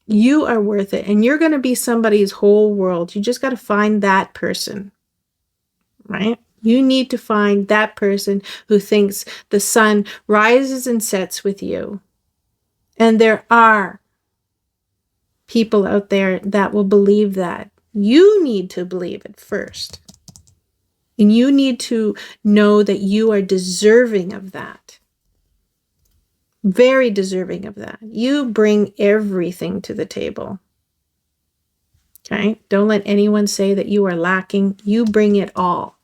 you are worth it, and you're going to be somebody's whole world. You just got to find that person, right? You need to find that person who thinks the sun rises and sets with you. And there are people out there that will believe that. You need to believe it first. And you need to know that you are deserving of that. Very deserving of that. You bring everything to the table. Okay? Don't let anyone say that you are lacking. You bring it all.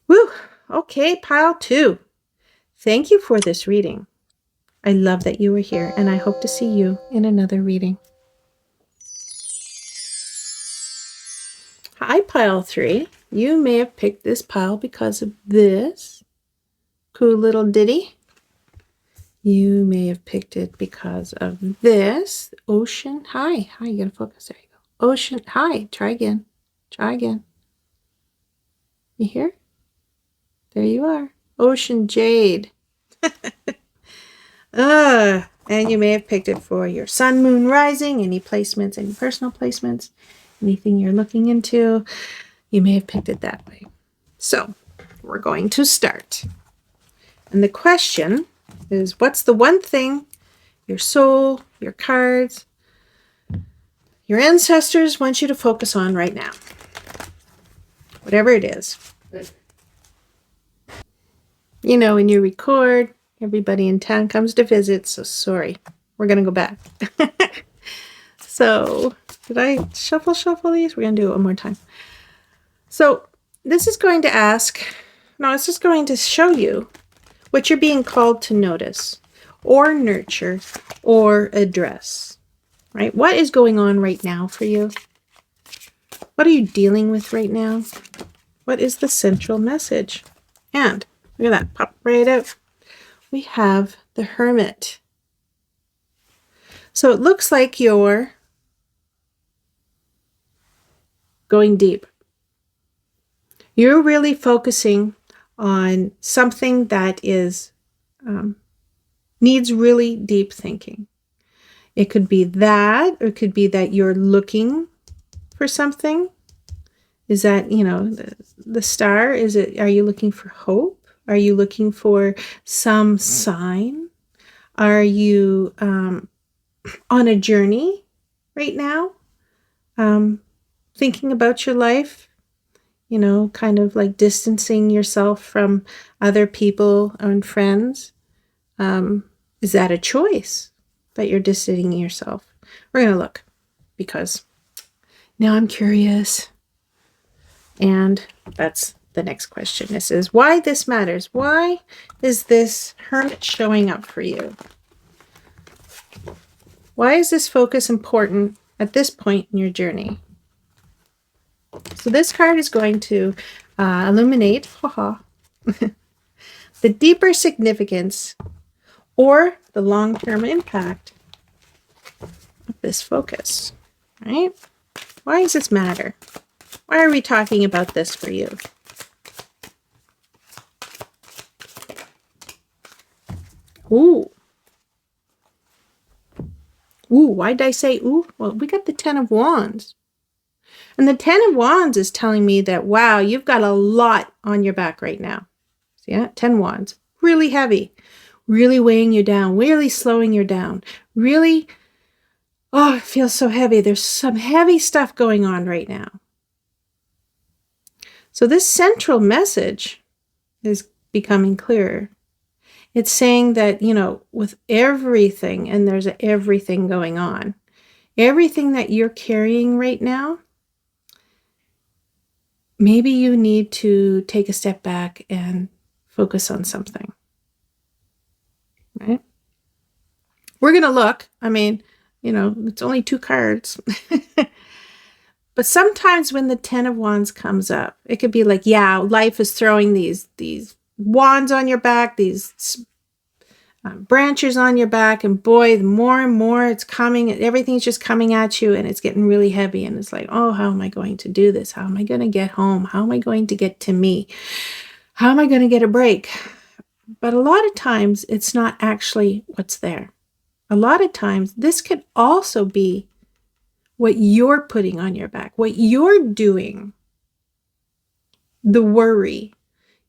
Woo! Okay, pile 2. Thank you for this reading. I love that you were here, and I hope to see you in another reading. Hi, pile 3. You may have picked this pile because of this cool little ditty. You may have picked it because of this. Ocean. Hi. Hi, you gotta focus. There you go. Ocean. Hi. Try again. Try again. You hear? There you are. Ocean Jade. And you may have picked it for your sun, moon, rising, any placements, any personal placements, anything you're looking into. You may have picked it that way. So we're going to start. And the question is, what's the one thing your soul, your cards, your ancestors want you to focus on right now? Whatever it is. You know, when you record, everybody in town comes to visit, so sorry. We're going to go back. So, did I shuffle these? We're going to do it one more time. So, this is going to this is going to show you what you're being called to notice or nurture or address, right? What is going on right now for you? What are you dealing with right now? What is the central message? And look at that, pop right out. We have the Hermit. So it looks like you're going deep. You're really focusing on something that is needs really deep thinking. It could be that, or it could be that you're looking for something. Is that, the star? Are you looking for hope? Are you looking for some sign? Are you on a journey right now? Thinking about your life, kind of like distancing yourself from other people and friends. Is that a choice that you're distancing yourself? We're going to look, because now I'm curious. And that's the next question. This is why this matters. Why is this Hermit showing up for you? Why is this focus important at this point in your journey? So this card is going to illuminate the deeper significance or the long-term impact of this focus, right? Why does this matter? Why are we talking about this for you? Ooh. Ooh, why did I say ooh? Well, we got the 10 of Wands. And the 10 of Wands is telling me that, wow, you've got a lot on your back right now. See that? 10 Wands. Really heavy. Really weighing you down. Really slowing you down. Really, it feels so heavy. There's some heavy stuff going on right now. So this central message is becoming clearer. It's saying that, with everything, and there's everything going on, everything that you're carrying right now, maybe you need to take a step back and focus on something, right? We're going to look. I mean, it's only 2 cards. But sometimes when the 10 of Wands comes up, it could be like, yeah, life is throwing these wands on your back, these branches on your back, and boy, the more and more it's coming, everything's just coming at you, and it's getting really heavy, and it's like, oh, how am I going to do this? How am I going to get home? How am I going to get to me? How am I going to get a break? But a lot of times it's not actually what's there. A lot of times this could also be what you're putting on your back, what you're doing, the worry,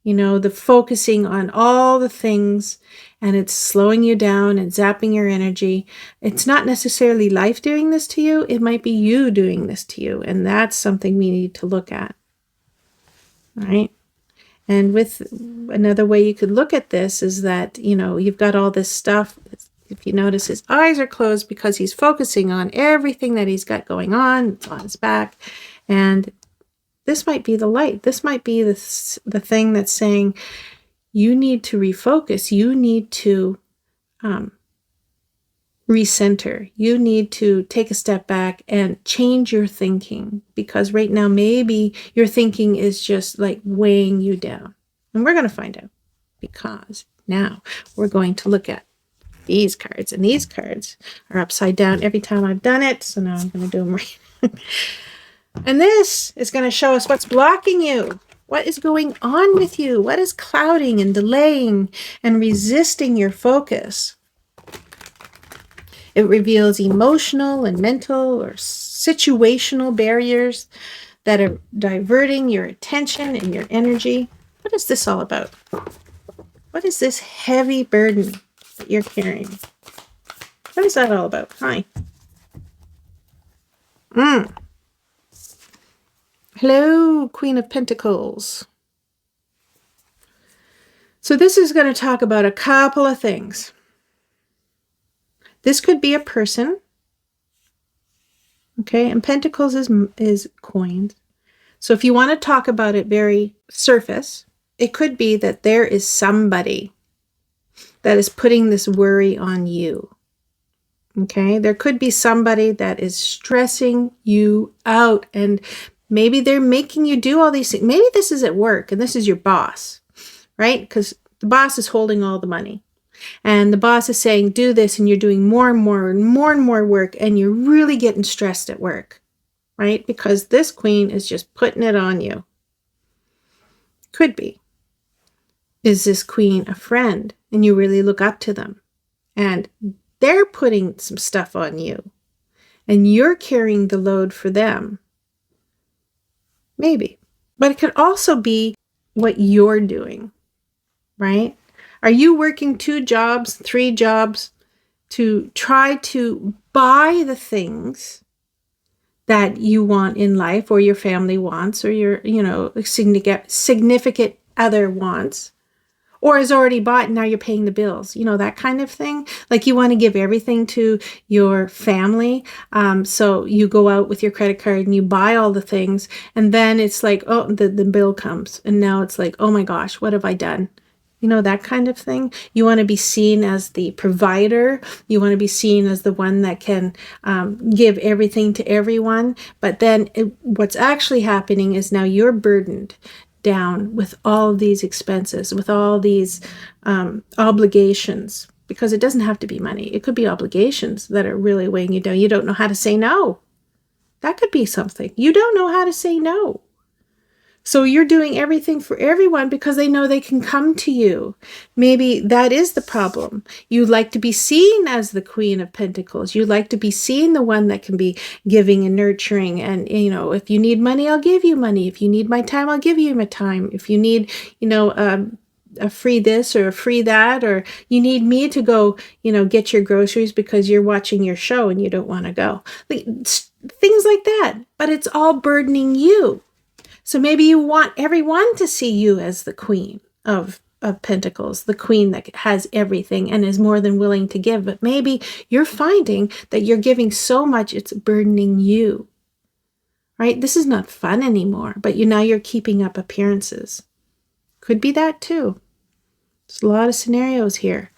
the focusing on all the things, and it's slowing you down and zapping your energy. It's not necessarily life doing this to you. It might be you doing this to you. And that's something we need to look at. All right. And with another way you could look at this is that, you've got all this stuff. If you notice, his eyes are closed because he's focusing on everything that he's got going on. It's on his back. And this might be the light. This might be the thing that's saying, you need to refocus. You need to recenter. You need to take a step back and change your thinking, because right now maybe your thinking is just like weighing you down. And we're going to find out, because now we're going to look at these cards, and these cards are upside down every time I've done it. So now I'm going to do them right. And this is going to show us what's blocking you. What is going on with you? What is clouding and delaying and resisting your focus? It reveals emotional and mental or situational barriers that are diverting your attention and your energy. What is this all about? What is this heavy burden that you're carrying? What is that all about? Hi. Hello, Queen of Pentacles. So this is going to talk about a couple of things. This could be a person. Okay, and Pentacles is coins. So if you want to talk about it very surface, it could be that there is somebody that is putting this worry on you. Okay, there could be somebody that is stressing you out, and maybe they're making you do all these things. Maybe this is at work and this is your boss, right? Because the boss is holding all the money. And the boss is saying, do this, and you're doing more and more and more and more work, and you're really getting stressed at work, right? Because this queen is just putting it on you. Could be. Is this queen a friend, and you really look up to them, and they're putting some stuff on you, and you're carrying the load for them? Maybe. But it could also be what you're doing, right? Are you working 2 jobs, 3 jobs to try to buy the things that you want in life, or your family wants, or your, significant other wants, or is already bought and now you're paying the bills, that kind of thing? Like you want to give everything to your family. So you go out with your credit card and you buy all the things, and then it's like, oh, the bill comes, and now it's like, oh my gosh, what have I done? That kind of thing. You want to be seen as the provider. You want to be seen as the one that can give everything to everyone. But then what's actually happening is now you're burdened down with all of these expenses, with all these obligations, because it doesn't have to be money. It could be obligations that are really weighing you down. You don't know how to say no. That could be something. You don't know how to say no. So you're doing everything for everyone because they know they can come to you. Maybe that is the problem. You like to be seen as the Queen of Pentacles. You like to be seen the one that can be giving and nurturing. And, if you need money, I'll give you money. If you need my time, I'll give you my time. If you need, a free this or a free that, or you need me to go, get your groceries because you're watching your show and you don't want to go. Things like that. But it's all burdening you. So maybe you want everyone to see you as the Queen of Pentacles, the queen that has everything and is more than willing to give. But maybe you're finding that you're giving so much it's burdening you, right? This is not fun anymore, but now you're keeping up appearances. Could be that too. There's a lot of scenarios here,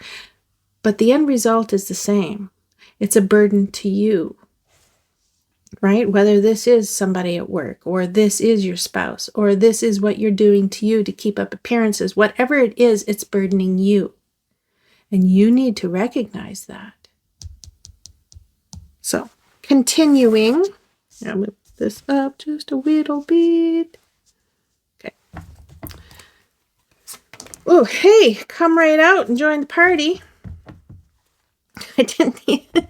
but the end result is the same. It's a burden to you. right? Whether this is somebody at work, or this is your spouse, or this is what you're doing to you to keep up appearances, whatever it is, it's burdening you. And you need to recognize that. So, continuing, I'll move this up just a little bit. Okay. Oh, hey, come right out and join the party. I didn't need it.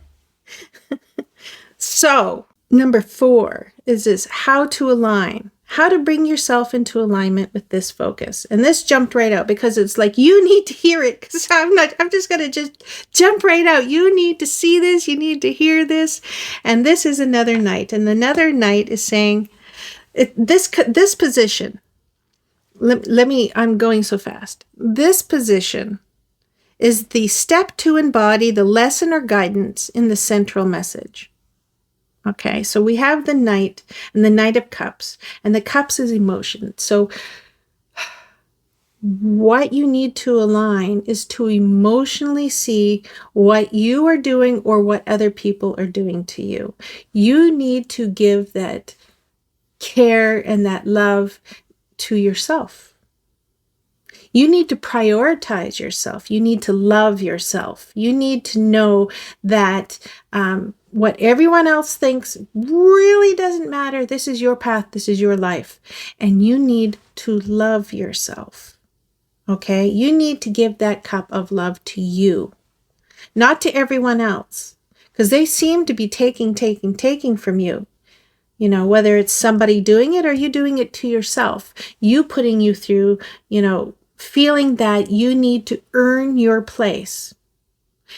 So, number 4 is this: how to align. How to bring yourself into alignment with this focus. And this jumped right out because it's like, you need to hear it, because I'm just going to just jump right out. You need to see this. You need to hear this. And this is another night. And another night is saying, this position, I'm going so fast. This position is the step to embody the lesson or guidance in the central message. Okay, so we have the Knight and the Knight of Cups, and the Cups is emotion. So what you need to align is to emotionally see what you are doing or what other people are doing to you. You need to give that care and that love to yourself. You need to prioritize yourself. You need to love yourself. You need to know that what everyone else thinks really doesn't matter. This is your path. This is your life. And you need to love yourself. Okay? You need to give that cup of love to you, not to everyone else, because they seem to be taking from you. You know, whether it's somebody doing it or you doing it to yourself, you putting you through, feeling that you need to earn your place.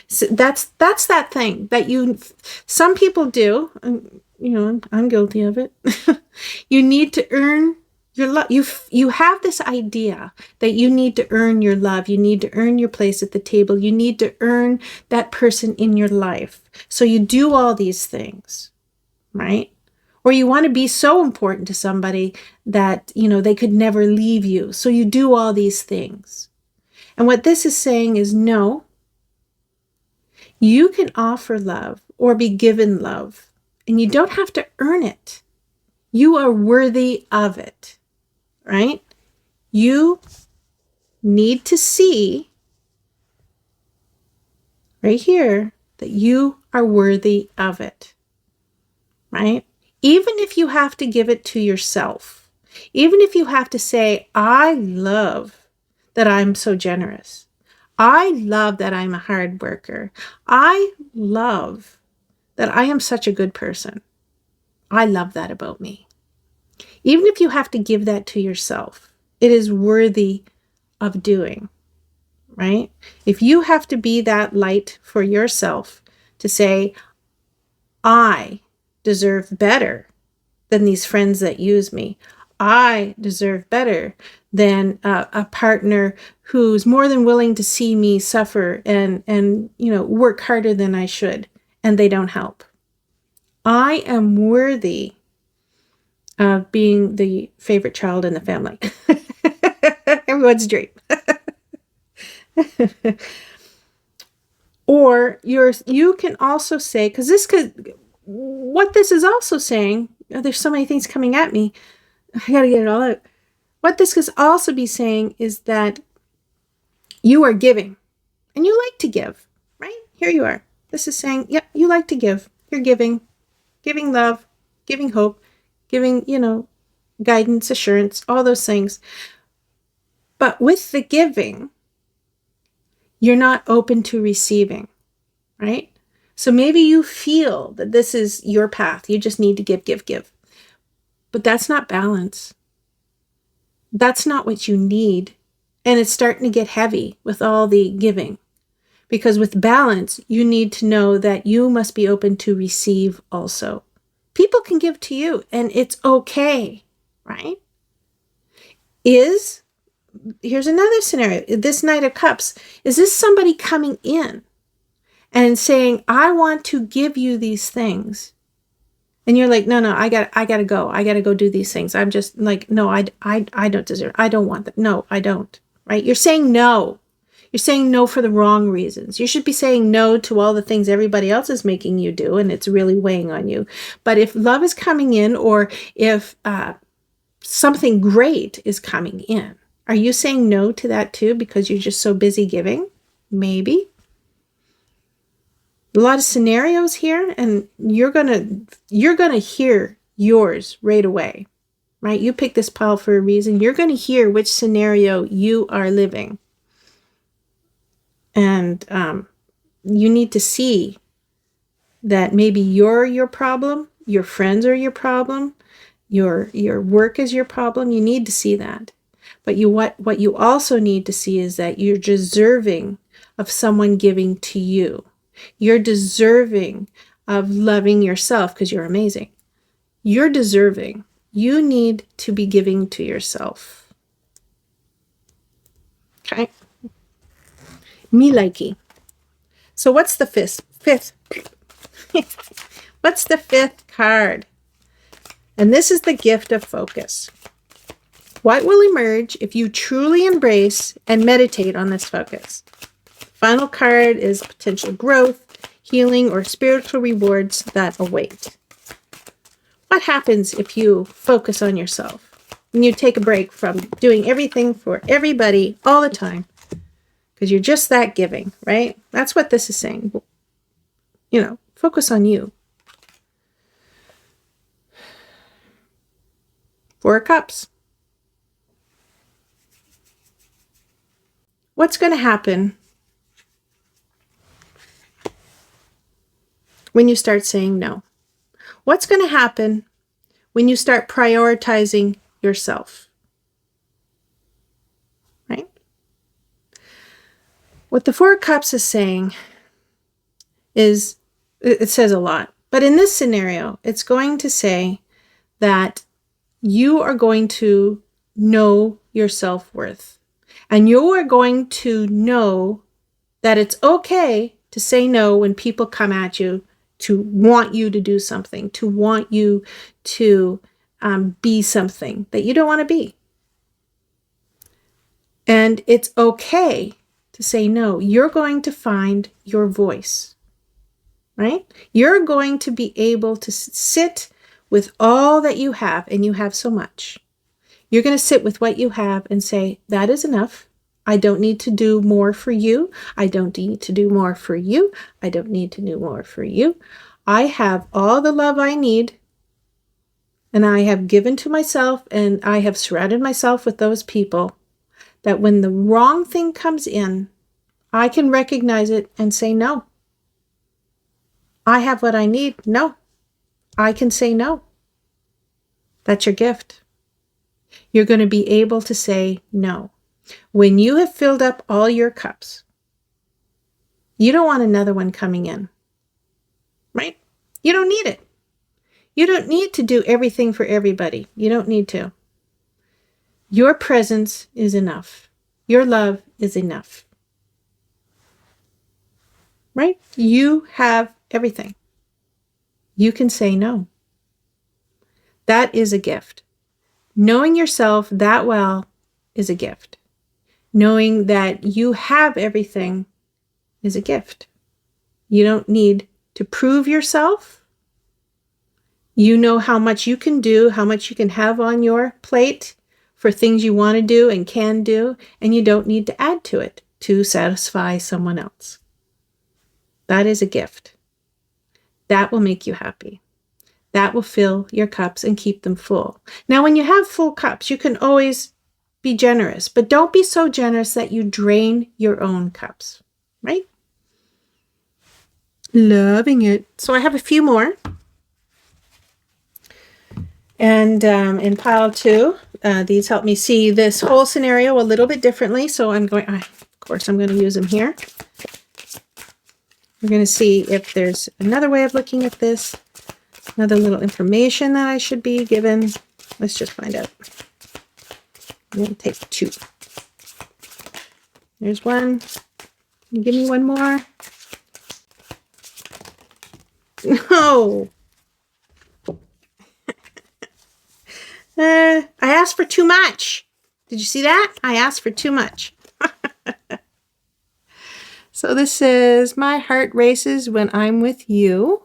So that's that thing that some people do, I'm guilty of it. You need to earn your love. You have this idea that you need to earn your love. You need to earn your place at the table. You need to earn that person in your life. So you do all these things, right? Or you want to be so important to somebody that, they could never leave you. So you do all these things. And what this is saying is, no, you can offer love or be given love, and you don't have to earn it. You are worthy of it, right? You need to see right here that you are worthy of it, right? Even if you have to give it to yourself, even if you have to say, I love that I'm so generous. I love that I'm a hard worker. I love that I am such a good person. I love that about me. Even if you have to give that to yourself, it is worthy of doing, right? If you have to be that light for yourself to say, I deserve better than these friends that use me. I deserve better than a partner who's more than willing to see me suffer and work harder than I should, and they don't help. I am worthy of being the favorite child in the family. Everyone's dream. Or you can also say, because what this is also saying, there's so many things coming at me, I gotta get it all out. What this could also be saying is that you are giving, and you like to give, right? Here you are. This is saying, yep, you like to give. You're giving love, giving hope, giving, guidance, assurance, all those things. But with the giving, you're not open to receiving, right? So maybe you feel that this is your path. You just need to give. But that's not balance. That's not what you need. And it's starting to get heavy with all the giving. Because with balance, you need to know that you must be open to receive also. People can give to you, and it's okay, right? Here's another scenario. This Knight of Cups, is this somebody coming in and saying, I want to give you these things? And you're like, no, I gotta go. I gotta go do these things. I'm just like, no, I don't deserve it. I don't want that. No, I don't, right? You're saying no. You're saying no for the wrong reasons. You should be saying no to all the things everybody else is making you do, and it's really weighing on you. But if love is coming in, or if something great is coming in, are you saying no to that too because you're just so busy giving? Maybe. A lot of scenarios here, and you're gonna hear yours right away, right? You pick this pile for a reason. You're gonna hear which scenario you are living, and you need to see that maybe you're your problem, your friends are your problem, your work is your problem. You need to see that. But what you also need to see is that you're deserving of someone giving to you. You're deserving of loving yourself because you're amazing. You're deserving. You need to be giving to yourself. Okay? Me likey. So what's the fifth? What's the fifth card? And this is the gift of focus. What will emerge if you truly embrace and meditate on this focus? Final card is potential growth, healing, or spiritual rewards that await. What happens if you focus on yourself and you take a break from doing everything for everybody all the time? Because you're just that giving, right? That's what this is saying. You know, focus on you. Four of Cups. What's going to happen when you start saying no? What's going to happen when you start prioritizing yourself? Right? What the Four of Cups is saying is, it says a lot, but in this scenario, it's going to say that you are going to know your self-worth, and you are going to know that it's okay to say no when people come at you to want you to do something, to want you to be something that you don't want to be. And it's okay to say no. You're going to find your voice, right? You're going to be able to sit with all that you have, and you have so much. You're going to sit with what you have and say, that is enough. I don't need to do more for you. I don't need to do more for you. I don't need to do more for you. I have all the love I need, and I have given to myself, and I have surrounded myself with those people that when the wrong thing comes in, I can recognize it and say no. I have what I need. No. I can say no. That's your gift. You're going to be able to say no. When you have filled up all your cups, you don't want another one coming in, right? You don't need it. You don't need to do everything for everybody. You don't need to. Your presence is enough. Your love is enough, right? You have everything. You can say no. That is a gift. Knowing yourself that well is a gift. Knowing that you have everything is a gift. You don't need to prove yourself. You know how much you can do, how much you can have on your plate for things you want to do and can do, and you don't need to add to it to satisfy someone else. That is a gift. That will make you happy. That will fill your cups and keep them full. Now, when you have full cups, you can always be generous, but don't be so generous that you drain your own cups, right? Loving it. So I have a few more. And in pile 2, these help me see this whole scenario a little bit differently. So I'm going, of course, I'm going to use them here. We're going to see if there's another way of looking at this. Another little information that I should be given. Let's just find out. I'm going to take 2. There's one. Can you give me one more? No. I asked for too much. Did you see that? I asked for too much. So this says, my heart races when I'm with you.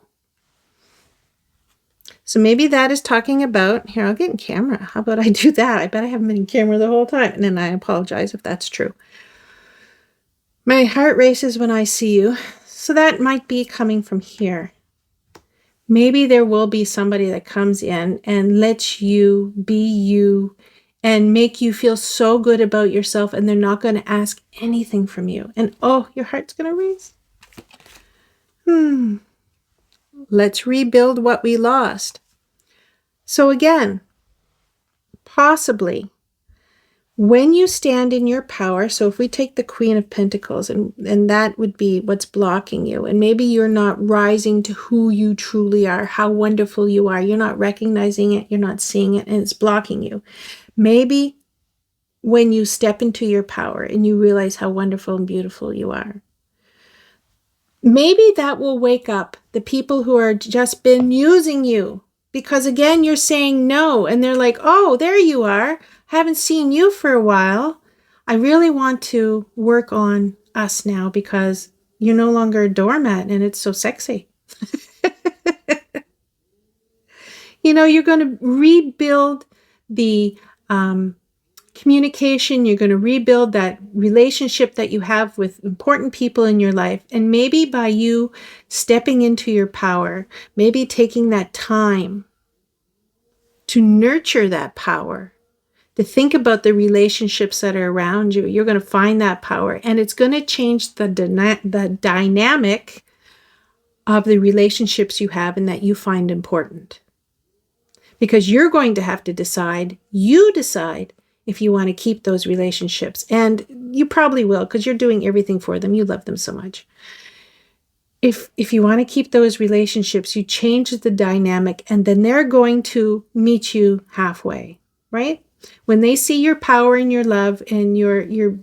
So maybe that is talking about, here, I'll get in camera. How about I do that? I bet I haven't been in camera the whole time. And then I apologize if that's true. My heart races when I see you. So that might be coming from here. Maybe there will be somebody that comes in and lets you be you and make you feel so good about yourself, and they're not going to ask anything from you. And oh, your heart's going to race. Let's rebuild what we lost. So again, possibly, when you stand in your power, so if we take the Queen of Pentacles, and that would be what's blocking you, and maybe you're not rising to who you truly are, how wonderful you are, you're not recognizing it, you're not seeing it, and it's blocking you. Maybe when you step into your power and you realize how wonderful and beautiful you are, maybe that will wake up the people who are just been using you. Because again, you're saying no, and they're like, oh, there you are. Haven't seen you for a while. I really want to work on us now because you're no longer a doormat and it's so sexy. You know, you're going to rebuild the communication. You're going to rebuild that relationship that you have with important people in your life. And maybe by you stepping into your power, maybe taking that time to nurture that power, to think about the relationships that are around you, you're going to find that power, and it's going to change the dynamic of the relationships you have and that you find important. Because you're going to have to decide, if you want to keep those relationships. And you probably will, because you're doing everything for them. You love them so much. If you want to keep those relationships, you change the dynamic, and then they're going to meet you halfway, right? When they see your power and your love and your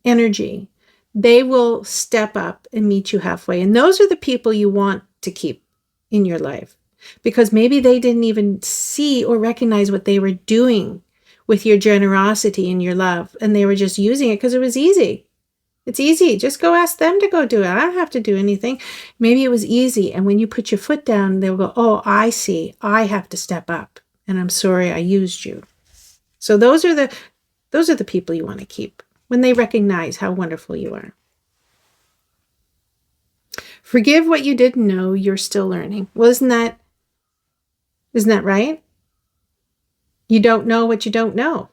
energy, they will step up and meet you halfway. And those are the people you want to keep in your life, because maybe they didn't even see or recognize what they were doing with your generosity and your love, and they were just using it because it was easy. It's easy. Just go ask them to go do it. I don't have to do anything. Maybe it was easy. And when you put your foot down, they'll go, oh, I see. I have to step up. And I'm sorry I used you. So those are the people you want to keep when they recognize how wonderful you are. Forgive what you didn't know, you're still learning. Well, isn't that right? You don't know what you don't know.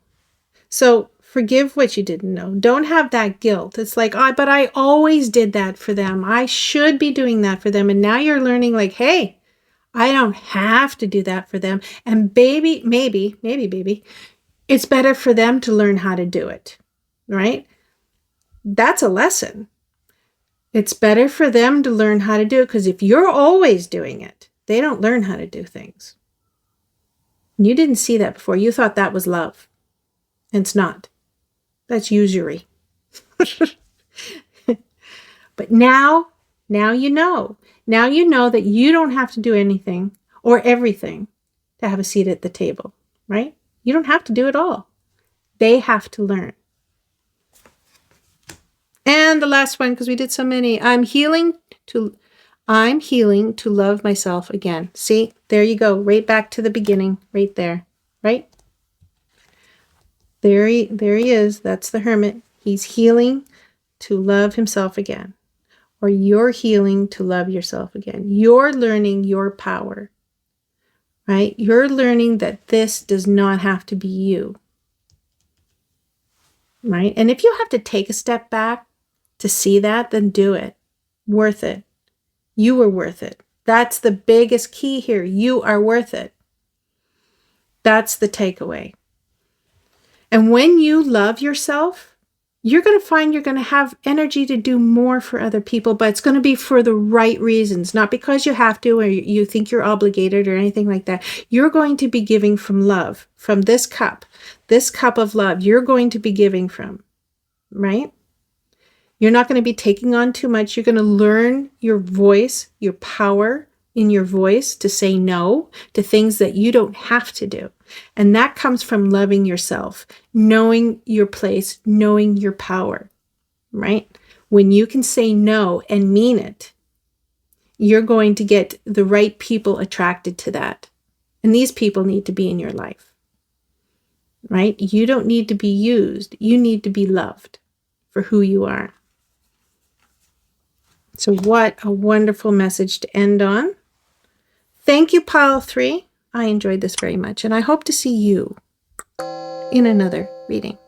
So forgive what you didn't know. Don't have that guilt. It's like, oh, but I always did that for them. I should be doing that for them. And now you're learning like, hey, I don't have to do that for them. And baby, maybe, it's better for them to learn how to do it, right? That's a lesson. It's better for them to learn how to do it, because if you're always doing it, they don't learn how to do things. You didn't see that before. You thought that was love. And it's not. That's usury. But now you know. Now you know that you don't have to do anything or everything to have a seat at the table, right? You don't have to do it all. They have to learn. And the last one, because we did so many. I'm healing to love myself again. See, there you go. Right back to the beginning, right there, right? There he is. That's the Hermit. He's healing to love himself again. Or you're healing to love yourself again. You're learning your power, right? You're learning that this does not have to be you, right? And if you have to take a step back to see that, then do it. Worth it. You are worth it. That's the biggest key here. You are worth it. That's the takeaway. And when you love yourself, you're going to find you're going to have energy to do more for other people, but it's going to be for the right reasons, not because you have to or you think you're obligated or anything like that. You're going to be giving from love, from this cup of love you're going to be giving from, right? You're not going to be taking on too much. You're going to learn your voice, your power in your voice to say no to things that you don't have to do. And that comes from loving yourself, knowing your place, knowing your power, right? When you can say no and mean it, you're going to get the right people attracted to that. And these people need to be in your life, right? You don't need to be used. You need to be loved for who you are. So what a wonderful message to end on. Thank you, Pile 3. I enjoyed this very much, and I hope to see you in another reading.